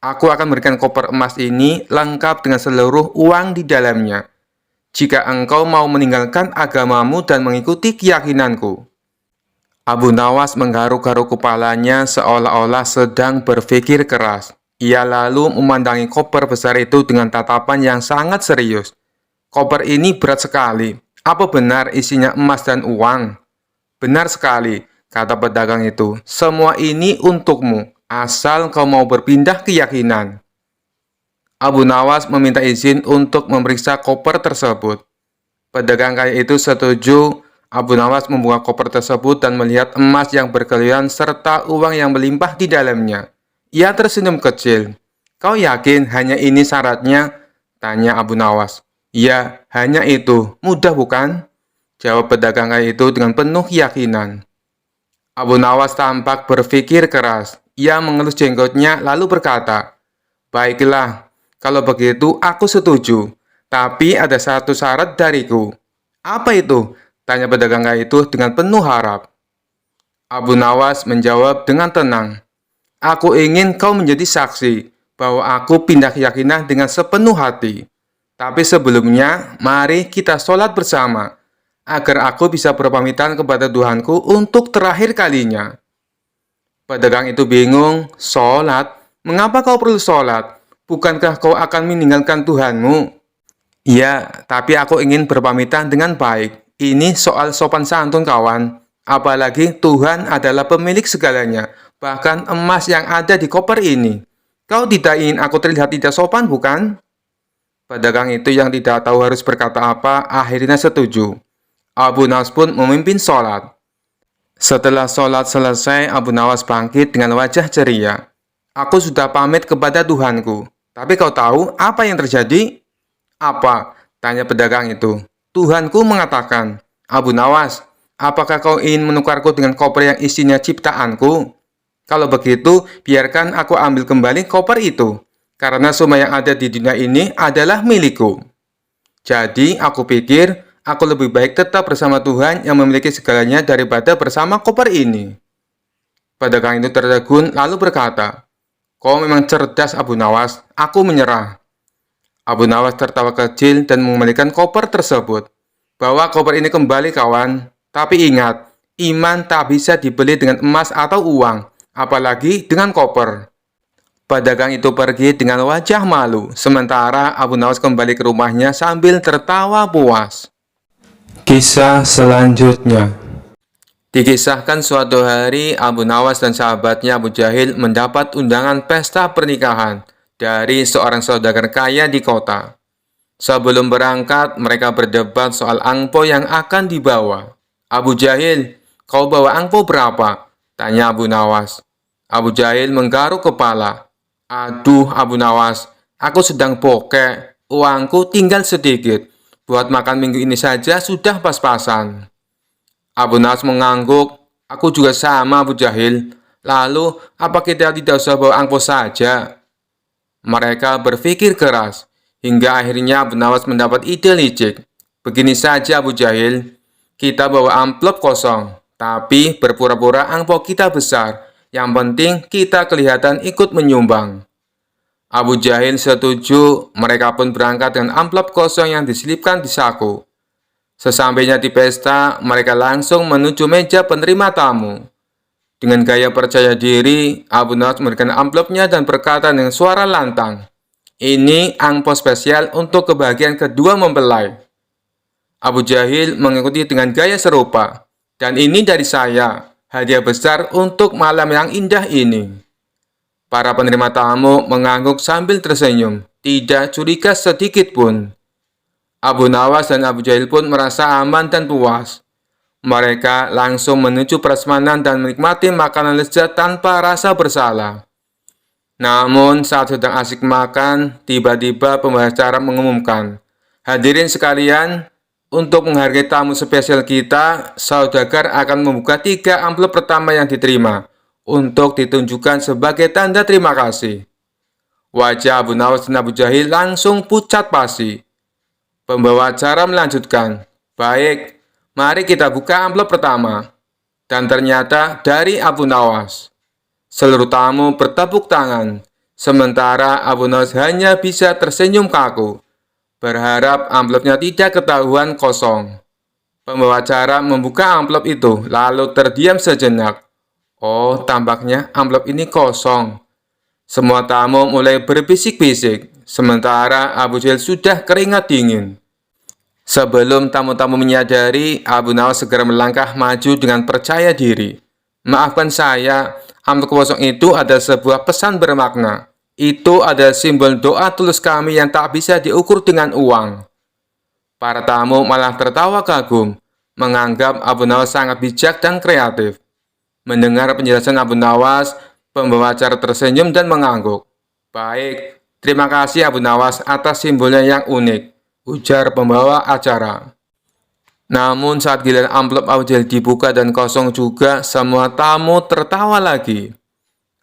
aku akan memberikan koper emas ini lengkap dengan seluruh uang di dalamnya. Jika engkau mau meninggalkan agamamu dan mengikuti keyakinanku. Abu Nawas menggaruk-garuk kepalanya seolah-olah sedang berpikir keras. Ia lalu memandangi koper besar itu dengan tatapan yang sangat serius. Koper ini berat sekali. Apa benar isinya emas dan uang? Benar sekali, kata pedagang itu. Semua ini untukmu, asal kau mau berpindah keyakinan. Abu Nawas meminta izin untuk memeriksa koper tersebut. Pedagang kaya itu setuju. Abu Nawas membuka koper tersebut dan melihat emas yang berkeliaran serta uang yang melimpah di dalamnya. Ia tersenyum kecil. "Kau yakin hanya ini syaratnya?" tanya Abu Nawas. "Ya, hanya itu. Mudah bukan?" jawab pedagang kaya itu dengan penuh keyakinan. Abu Nawas tampak berpikir keras. Ia mengelus jenggotnya lalu berkata, "Baiklah, kalau begitu aku setuju. Tapi ada satu syarat dariku." "Apa itu?" tanya pedagang kaya itu dengan penuh harap. Abu Nawas menjawab dengan tenang, "Aku ingin kau menjadi saksi bahwa aku pindah keyakinan dengan sepenuh hati. Tapi sebelumnya, mari kita sholat bersama, agar aku bisa berpamitan kepada Tuhanku untuk terakhir kalinya." Pedagang itu bingung. "Sholat? Mengapa kau perlu sholat? Bukankah kau akan meninggalkan Tuhanmu?" "Ya, tapi aku ingin berpamitan dengan baik. Ini soal sopan santun, kawan. Apalagi Tuhan adalah pemilik segalanya, bahkan emas yang ada di koper ini. Kau tidak ingin aku terlihat tidak sopan, bukan?" Pedagang itu yang tidak tahu harus berkata apa, akhirnya setuju. Abu Nawas pun memimpin sholat. Setelah sholat selesai, Abu Nawas bangkit dengan wajah ceria. "Aku sudah pamit kepada Tuhanku. Tapi kau tahu apa yang terjadi?" "Apa?" tanya pedagang itu. "Tuhanku mengatakan, 'Abu Nawas, apakah kau ingin menukarku dengan koper yang isinya ciptaanku? Kalau begitu, biarkan aku ambil kembali koper itu, karena semua yang ada di dunia ini adalah milikku. Jadi, aku pikir aku lebih baik tetap bersama Tuhan yang memiliki segalanya daripada bersama koper ini.'" Pedagang itu tertegun lalu berkata, "Kau memang cerdas, Abu Nawas. Aku menyerah." Abu Nawas tertawa kecil dan mengembalikan koper tersebut. "Bawa koper ini kembali, kawan. Tapi ingat, iman tak bisa dibeli dengan emas atau uang, apalagi dengan koper." Pedagang itu pergi dengan wajah malu, sementara Abu Nawas kembali ke rumahnya sambil tertawa puas. Kisah selanjutnya. Dikisahkan suatu hari, Abu Nawas dan sahabatnya Abu Jahil mendapat undangan pesta pernikahan dari seorang saudagar kaya di kota. Sebelum berangkat, mereka berdebat soal angpau yang akan dibawa. "Abu Jahil, kau bawa angpau berapa?" tanya Abu Nawas. Abu Jahil menggaruk kepala. "Aduh, Abu Nawas, aku sedang bokek. Uangku tinggal sedikit. Buat makan minggu ini saja sudah pas-pasan." Abu Nawas mengangguk. "Aku juga sama, Abu Jahil. Lalu, apa kita tidak usah bawa angpau saja?" Mereka berpikir keras, hingga akhirnya Abu Nawas mendapat ide licik. "Begini saja, Abu Jahil. Kita bawa amplop kosong, tapi berpura-pura angpau kita besar. Yang penting kita kelihatan ikut menyumbang." Abu Jahil setuju. Mereka pun berangkat dengan amplop kosong yang diselipkan di saku. Sesampainya di pesta, mereka langsung menuju meja penerima tamu. Dengan gaya percaya diri, Abu Nawas memberikan amplopnya dan berkata dengan suara lantang, "Ini angpau spesial untuk kebahagiaan kedua mempelai." Abu Jahil mengikuti dengan gaya serupa, "Dan ini dari saya, hadiah besar untuk malam yang indah ini." Para penerima tamu mengangguk sambil tersenyum, tidak curiga sedikit pun. Abu Nawas dan Abu Jahil pun merasa aman dan puas. Mereka langsung menuju prasmanan dan menikmati makanan lezat tanpa rasa bersalah. Namun, saat sedang asik makan, tiba-tiba pembawa acara mengumumkan, "Hadirin sekalian, untuk menghargai tamu spesial kita, saudagar akan membuka 3 amplop pertama yang diterima, untuk ditunjukkan sebagai tanda terima kasih." Wajah Abu Nawas dan Abu Jahil langsung pucat pasi. Pembawa acara melanjutkan, "Baik, mari kita buka amplop pertama." Dan ternyata dari Abu Nawas. Seluruh tamu bertepuk tangan, sementara Abu Nawas hanya bisa tersenyum kaku, berharap amplopnya tidak ketahuan kosong. Pembawa acara membuka amplop itu, lalu terdiam sejenak. Oh, tampaknya amplop ini kosong. Semua tamu mulai berbisik-bisik, sementara Abu Jahil sudah keringat dingin. Sebelum tamu-tamu menyadari, Abu Nawas segera melangkah maju dengan percaya diri. "Maafkan saya, amplop kosong itu ada sebuah pesan bermakna. Itu ada simbol doa tulus kami yang tak bisa diukur dengan uang." Para tamu malah tertawa kagum. menganggap Abu Nawas sangat bijak dan kreatif. Mendengar penjelasan Abu Nawas, pembawa acara tersenyum dan mengangguk. "Baik, terima kasih Abu Nawas atas simbolnya yang unik," ujar pembawa acara. Namun saat giliran amplop Abu Jahal dibuka dan kosong juga, semua tamu tertawa lagi.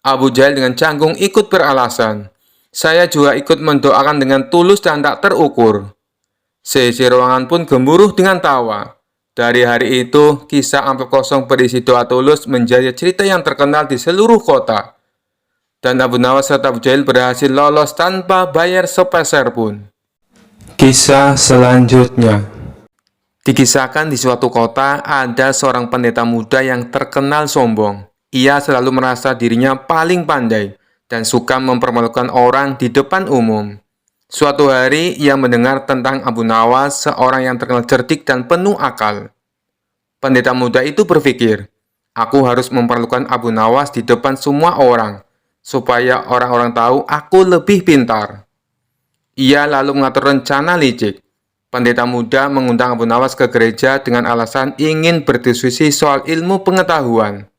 Abu Jahal dengan canggung ikut beralasan, "Saya juga ikut mendoakan dengan tulus dan tak terukur." Seisi ruangan pun gemuruh dengan tawa. Dari hari itu, kisah amplop kosong berisi doa tulus menjadi cerita yang terkenal di seluruh kota. Dan Abu Nawas serta Abu Jahal berhasil lolos tanpa bayar sepeser pun. Kisah selanjutnya. Dikisahkan di suatu kota ada seorang pendeta muda yang terkenal sombong. Ia selalu merasa dirinya paling pandai dan suka mempermalukan orang di depan umum. Suatu hari, ia mendengar tentang Abu Nawas, seorang yang terkenal cerdik dan penuh akal. Pendeta muda itu berpikir, "Aku harus memperlukan Abu Nawas di depan semua orang, supaya orang-orang tahu aku lebih pintar." Ia lalu mengatur rencana licik. Pendeta muda mengundang Abu Nawas ke gereja dengan alasan ingin berdiskusi soal ilmu pengetahuan.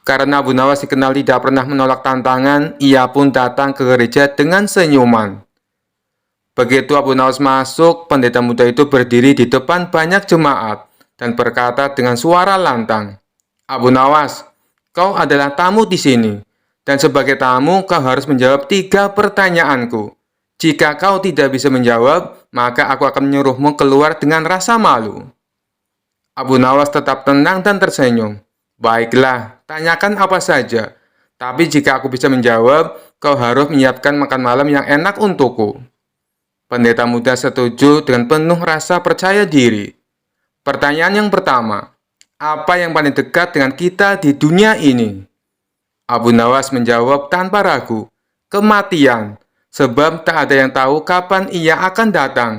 Karena Abu Nawas dikenal tidak pernah menolak tantangan, ia pun datang ke gereja dengan senyuman. Begitu Abu Nawas masuk, pendeta muda itu berdiri di depan banyak jemaat dan berkata dengan suara lantang, "Abu Nawas, kau adalah tamu di sini, dan sebagai tamu kau harus menjawab 3 pertanyaanku. Jika kau tidak bisa menjawab, maka aku akan menyuruhmu keluar dengan rasa malu." Abu Nawas tetap tenang dan tersenyum. "Baiklah, tanyakan apa saja. Tapi jika aku bisa menjawab, kau harus menyiapkan makan malam yang enak untukku." Pendeta muda setuju dengan penuh rasa percaya diri. Pertanyaan yang pertama, apa yang paling dekat dengan kita di dunia ini? Abu Nawas menjawab tanpa ragu, "Kematian, sebab tak ada yang tahu kapan ia akan datang,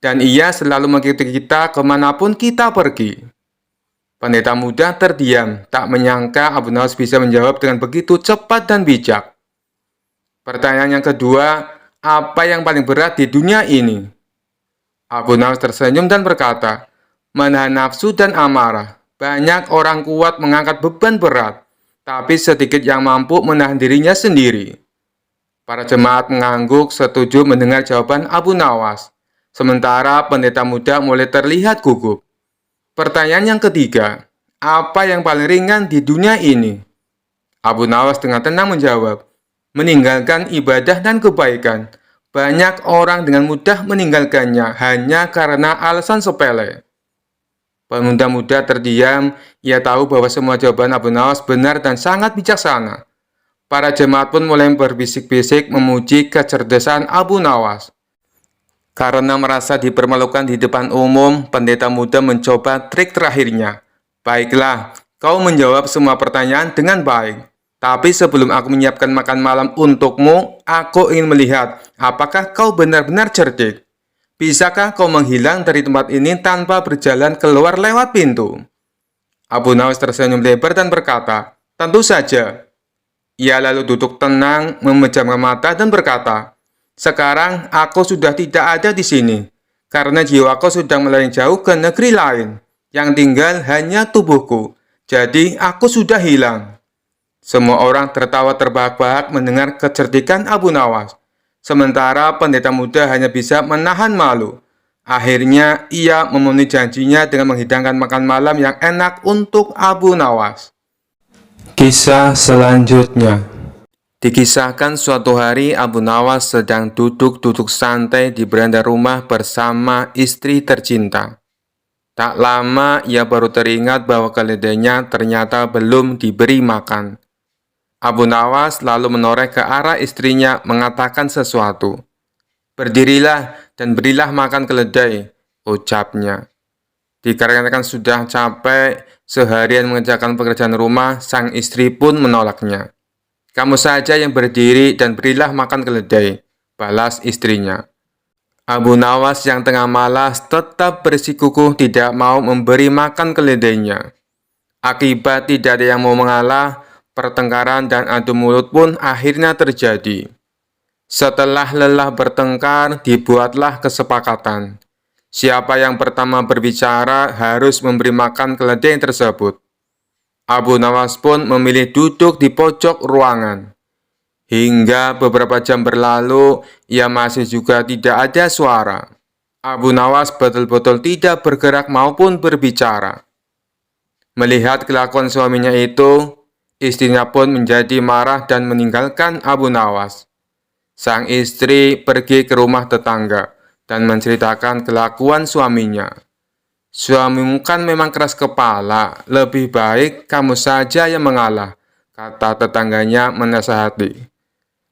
dan ia selalu mengikuti kita kemanapun kita pergi." Pendeta muda terdiam, tak menyangka Abu Nawas bisa menjawab dengan begitu cepat dan bijak. Pertanyaan yang kedua, apa yang paling berat di dunia ini? Abu Nawas tersenyum dan berkata, "Menahan nafsu dan amarah. Banyak orang kuat mengangkat beban berat, tapi sedikit yang mampu menahan dirinya sendiri." Para jemaat mengangguk setuju mendengar jawaban Abu Nawas. Sementara pendeta muda mulai terlihat gugup. Pertanyaan yang ketiga, apa yang paling ringan di dunia ini? Abu Nawas dengan tenang menjawab, "Meninggalkan ibadah dan kebaikan. Banyak orang dengan mudah meninggalkannya hanya karena alasan sepele." Pemuda muda terdiam, ia tahu bahwa semua jawaban Abu Nawas benar dan sangat bijaksana. Para jemaat pun mulai berbisik-bisik memuji kecerdasan Abu Nawas. Karena merasa dipermalukan di depan umum, pendeta muda mencoba trik terakhirnya. "Baiklah, kau menjawab semua pertanyaan dengan baik. Tapi sebelum aku menyiapkan makan malam untukmu, aku ingin melihat apakah kau benar-benar cerdik. Bisakah kau menghilang dari tempat ini tanpa berjalan keluar lewat pintu?" Abu Nawas tersenyum lebar dan berkata, "Tentu saja." Ia lalu duduk tenang, memejamkan mata dan berkata, "Sekarang aku sudah tidak ada di sini, karena jiwaku sudah melayang jauh ke negeri lain. Yang tinggal hanya tubuhku, jadi aku sudah hilang." Semua orang tertawa terbahak-bahak mendengar kecerdikan Abu Nawas. Sementara pendeta muda hanya bisa menahan malu. Akhirnya, ia memenuhi janjinya dengan menghidangkan makan malam yang enak untuk Abu Nawas. Kisah selanjutnya. Dikisahkan suatu hari Abu Nawas sedang duduk-duduk santai di beranda rumah bersama istri tercinta. Tak lama ia baru teringat bahwa keledainya ternyata belum diberi makan. Abu Nawas lalu menoreh ke arah istrinya mengatakan sesuatu. "Berdirilah dan berilah makan keledai," ucapnya. Dikarenakan sudah capek seharian mengerjakan pekerjaan rumah, sang istri pun menolaknya. "Kamu saja yang berdiri dan berilah makan keledai," balas istrinya. Abu Nawas yang tengah malas tetap bersikukuh tidak mau memberi makan keledainya. Akibat tidak ada yang mau mengalah, pertengkaran dan adu mulut pun akhirnya terjadi. Setelah lelah bertengkar, dibuatlah kesepakatan. Siapa yang pertama berbicara harus memberi makan keledai tersebut. Abu Nawas pun memilih duduk di pojok ruangan. Hingga beberapa jam berlalu, ia masih juga tidak ada suara. Abu Nawas betul-betul tidak bergerak maupun berbicara. Melihat kelakuan suaminya itu, istrinya pun menjadi marah dan meninggalkan Abu Nawas. Sang istri pergi ke rumah tetangga dan menceritakan kelakuan suaminya. "Suamimu kan memang keras kepala, lebih baik kamu saja yang mengalah," kata tetangganya menasihati.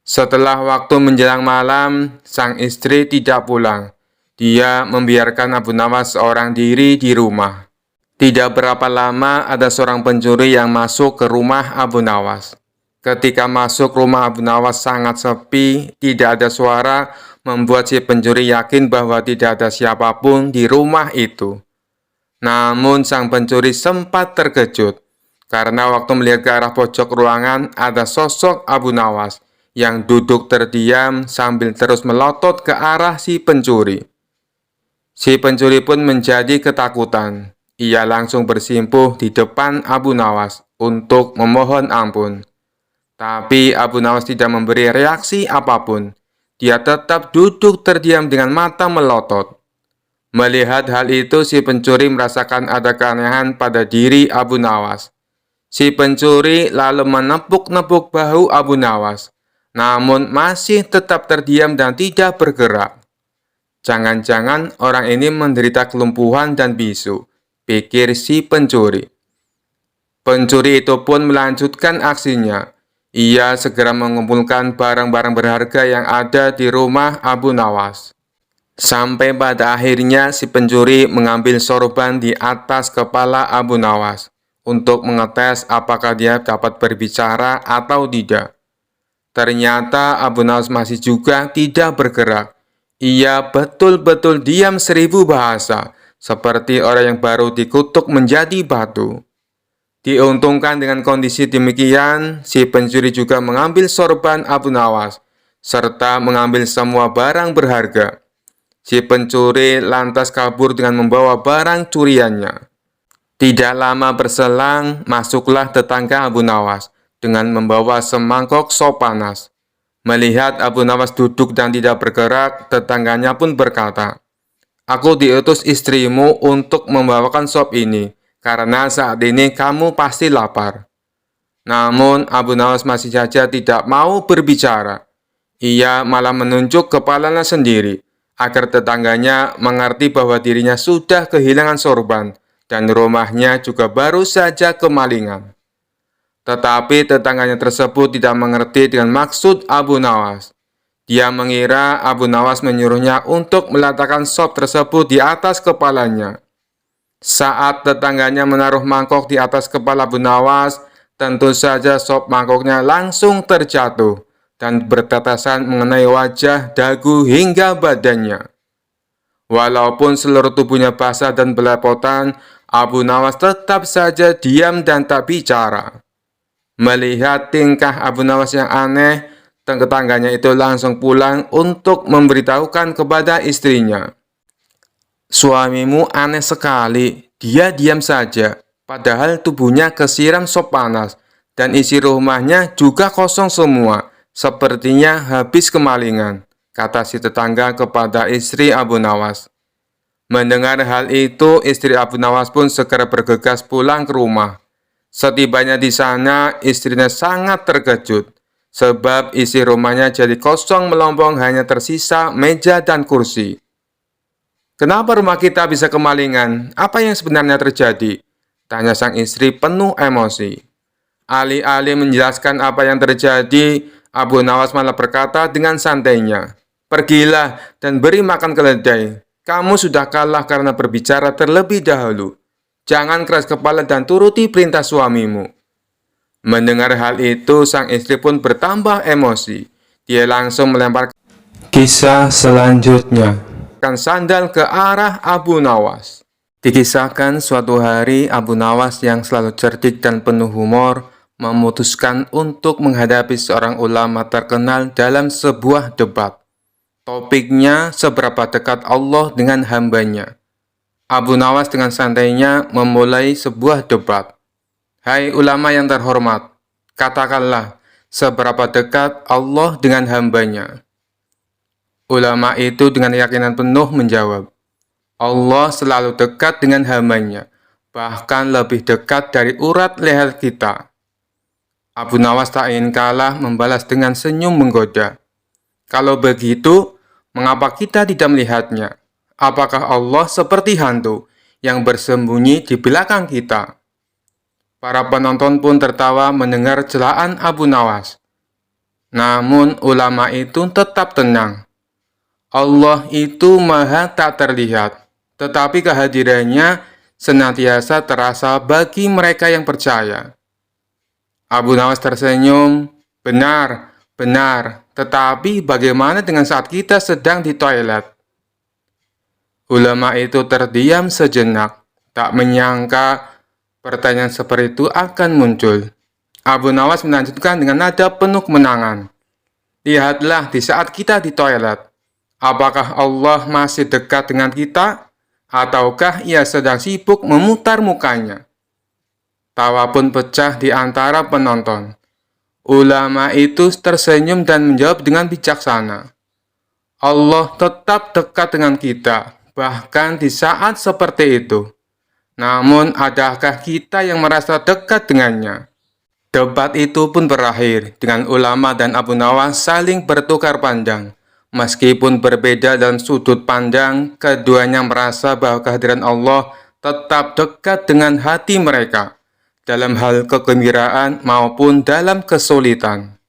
Setelah waktu menjelang malam, sang istri tidak pulang. Dia membiarkan Abu Nawas seorang diri di rumah. Tidak berapa lama ada seorang pencuri yang masuk ke rumah Abu Nawas. Ketika masuk rumah Abu Nawas sangat sepi, tidak ada suara, membuat si pencuri yakin bahwa tidak ada siapapun di rumah itu. Namun sang pencuri sempat terkejut, karena waktu melihat ke arah pojok ruangan ada sosok Abu Nawas yang duduk terdiam sambil terus melotot ke arah si pencuri. Si pencuri pun menjadi ketakutan. Ia langsung bersimpuh di depan Abu Nawas untuk memohon ampun. Tapi Abu Nawas tidak memberi reaksi apapun. Dia tetap duduk terdiam dengan mata melotot. Melihat hal itu, si pencuri merasakan ada keanehan pada diri Abu Nawas. Si pencuri lalu menepuk-nepuk bahu Abu Nawas, namun masih tetap terdiam dan tidak bergerak. Jangan-jangan orang ini menderita kelumpuhan dan bisu, pikir si pencuri. Pencuri itu pun melanjutkan aksinya. Ia segera mengumpulkan barang-barang berharga yang ada di rumah Abu Nawas. Sampai pada akhirnya si pencuri mengambil sorban di atas kepala Abu Nawas untuk mengetes apakah dia dapat berbicara atau tidak. Ternyata Abu Nawas masih juga tidak bergerak. Ia betul-betul diam 1000 bahasa, seperti orang yang baru dikutuk menjadi batu. Diuntungkan dengan kondisi demikian, si pencuri juga mengambil sorban Abu Nawas, serta mengambil semua barang berharga. Si pencuri lantas kabur dengan membawa barang curiannya. Tidak lama berselang, masuklah tetangga Abu Nawas dengan membawa semangkok sop panas. Melihat Abu Nawas duduk dan tidak bergerak, tetangganya pun berkata, "Aku diutus istrimu untuk membawakan sop ini, karena saat ini kamu pasti lapar." Namun Abu Nawas masih saja tidak mau berbicara. Ia malah menunjuk kepalanya sendiri, agar tetangganya mengerti bahwa dirinya sudah kehilangan sorban, dan rumahnya juga baru saja kemalingan. Tetapi tetangganya tersebut tidak mengerti dengan maksud Abu Nawas. Dia mengira Abu Nawas menyuruhnya untuk meletakkan sop tersebut di atas kepalanya. Saat tetangganya menaruh mangkok di atas kepala Abu Nawas, tentu saja sop mangkoknya langsung terjatuh dan bertetesan mengenai wajah, dagu, hingga badannya. Walaupun seluruh tubuhnya basah dan belepotan, Abu Nawas tetap saja diam dan tak bicara. Melihat tingkah Abu Nawas yang aneh, tetangganya itu langsung pulang untuk memberitahukan kepada istrinya. "Suamimu aneh sekali, dia diam saja, padahal tubuhnya kesiram sop panas, dan isi rumahnya juga kosong semua, sepertinya habis kemalingan," kata si tetangga kepada istri Abu Nawas. Mendengar hal itu, istri Abu Nawas pun segera bergegas pulang ke rumah. Setibanya di sana, istrinya sangat terkejut, sebab isi rumahnya jadi kosong melompong, hanya tersisa meja dan kursi. "Kenapa rumah kita bisa kemalingan? Apa yang sebenarnya terjadi?" tanya sang istri penuh emosi. Alih-alih menjelaskan apa yang terjadi, Abu Nawas malah berkata dengan santainya, "Pergilah dan beri makan keledai. Kamu sudah kalah karena berbicara terlebih dahulu. Jangan keras kepala dan turuti perintah suamimu." Mendengar hal itu, sang istri pun bertambah emosi. Dia langsung melempar kisah selanjutnya, sandal ke arah Abu Nawas. Dikisahkan suatu hari Abu Nawas yang selalu cerdik dan penuh humor memutuskan untuk menghadapi seorang ulama terkenal dalam sebuah debat. Topiknya seberapa dekat Allah dengan hambanya. Abu Nawas dengan santainya memulai sebuah debat. Hai ulama yang terhormat, katakanlah seberapa dekat Allah dengan hambanya. Ulama itu dengan keyakinan penuh menjawab, Allah selalu dekat dengan hambanya, bahkan lebih dekat dari urat leher kita. Abu Nawas tak ingin kalah membalas dengan senyum menggoda. Kalau begitu, mengapa kita tidak melihatnya? Apakah Allah seperti hantu yang bersembunyi di belakang kita? Para penonton pun tertawa mendengar celaan Abu Nawas. Namun ulama itu tetap tenang. Allah itu maha tak terlihat, tetapi kehadirannya senantiasa terasa bagi mereka yang percaya. Abu Nawas tersenyum, benar, tetapi bagaimana dengan saat kita sedang di toilet? Ulama itu terdiam sejenak, tak menyangka pertanyaan seperti itu akan muncul. Abu Nawas melanjutkan dengan nada penuh kemenangan. Lihatlah di saat kita di toilet, apakah Allah masih dekat dengan kita, ataukah ia sedang sibuk memutar mukanya? Tawa pun pecah di antara penonton. Ulama itu tersenyum dan menjawab dengan bijaksana. Allah tetap dekat dengan kita, bahkan di saat seperti itu. Namun, adakah kita yang merasa dekat dengannya? Debat itu pun berakhir dengan ulama dan Abu Nawas saling bertukar pandang. Meskipun berbeda dalam sudut pandang, keduanya merasa bahwa kehadiran Allah tetap dekat dengan hati mereka, dalam hal kegembiraan maupun dalam kesulitan.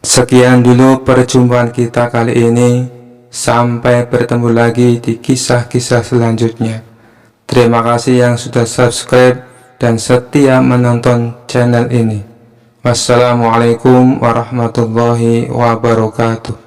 Sekian dulu perjumpaan kita kali ini. Sampai bertemu lagi di kisah-kisah selanjutnya. Terima kasih yang sudah subscribe dan setia menonton channel ini. Wassalamualaikum warahmatullahi wabarakatuh.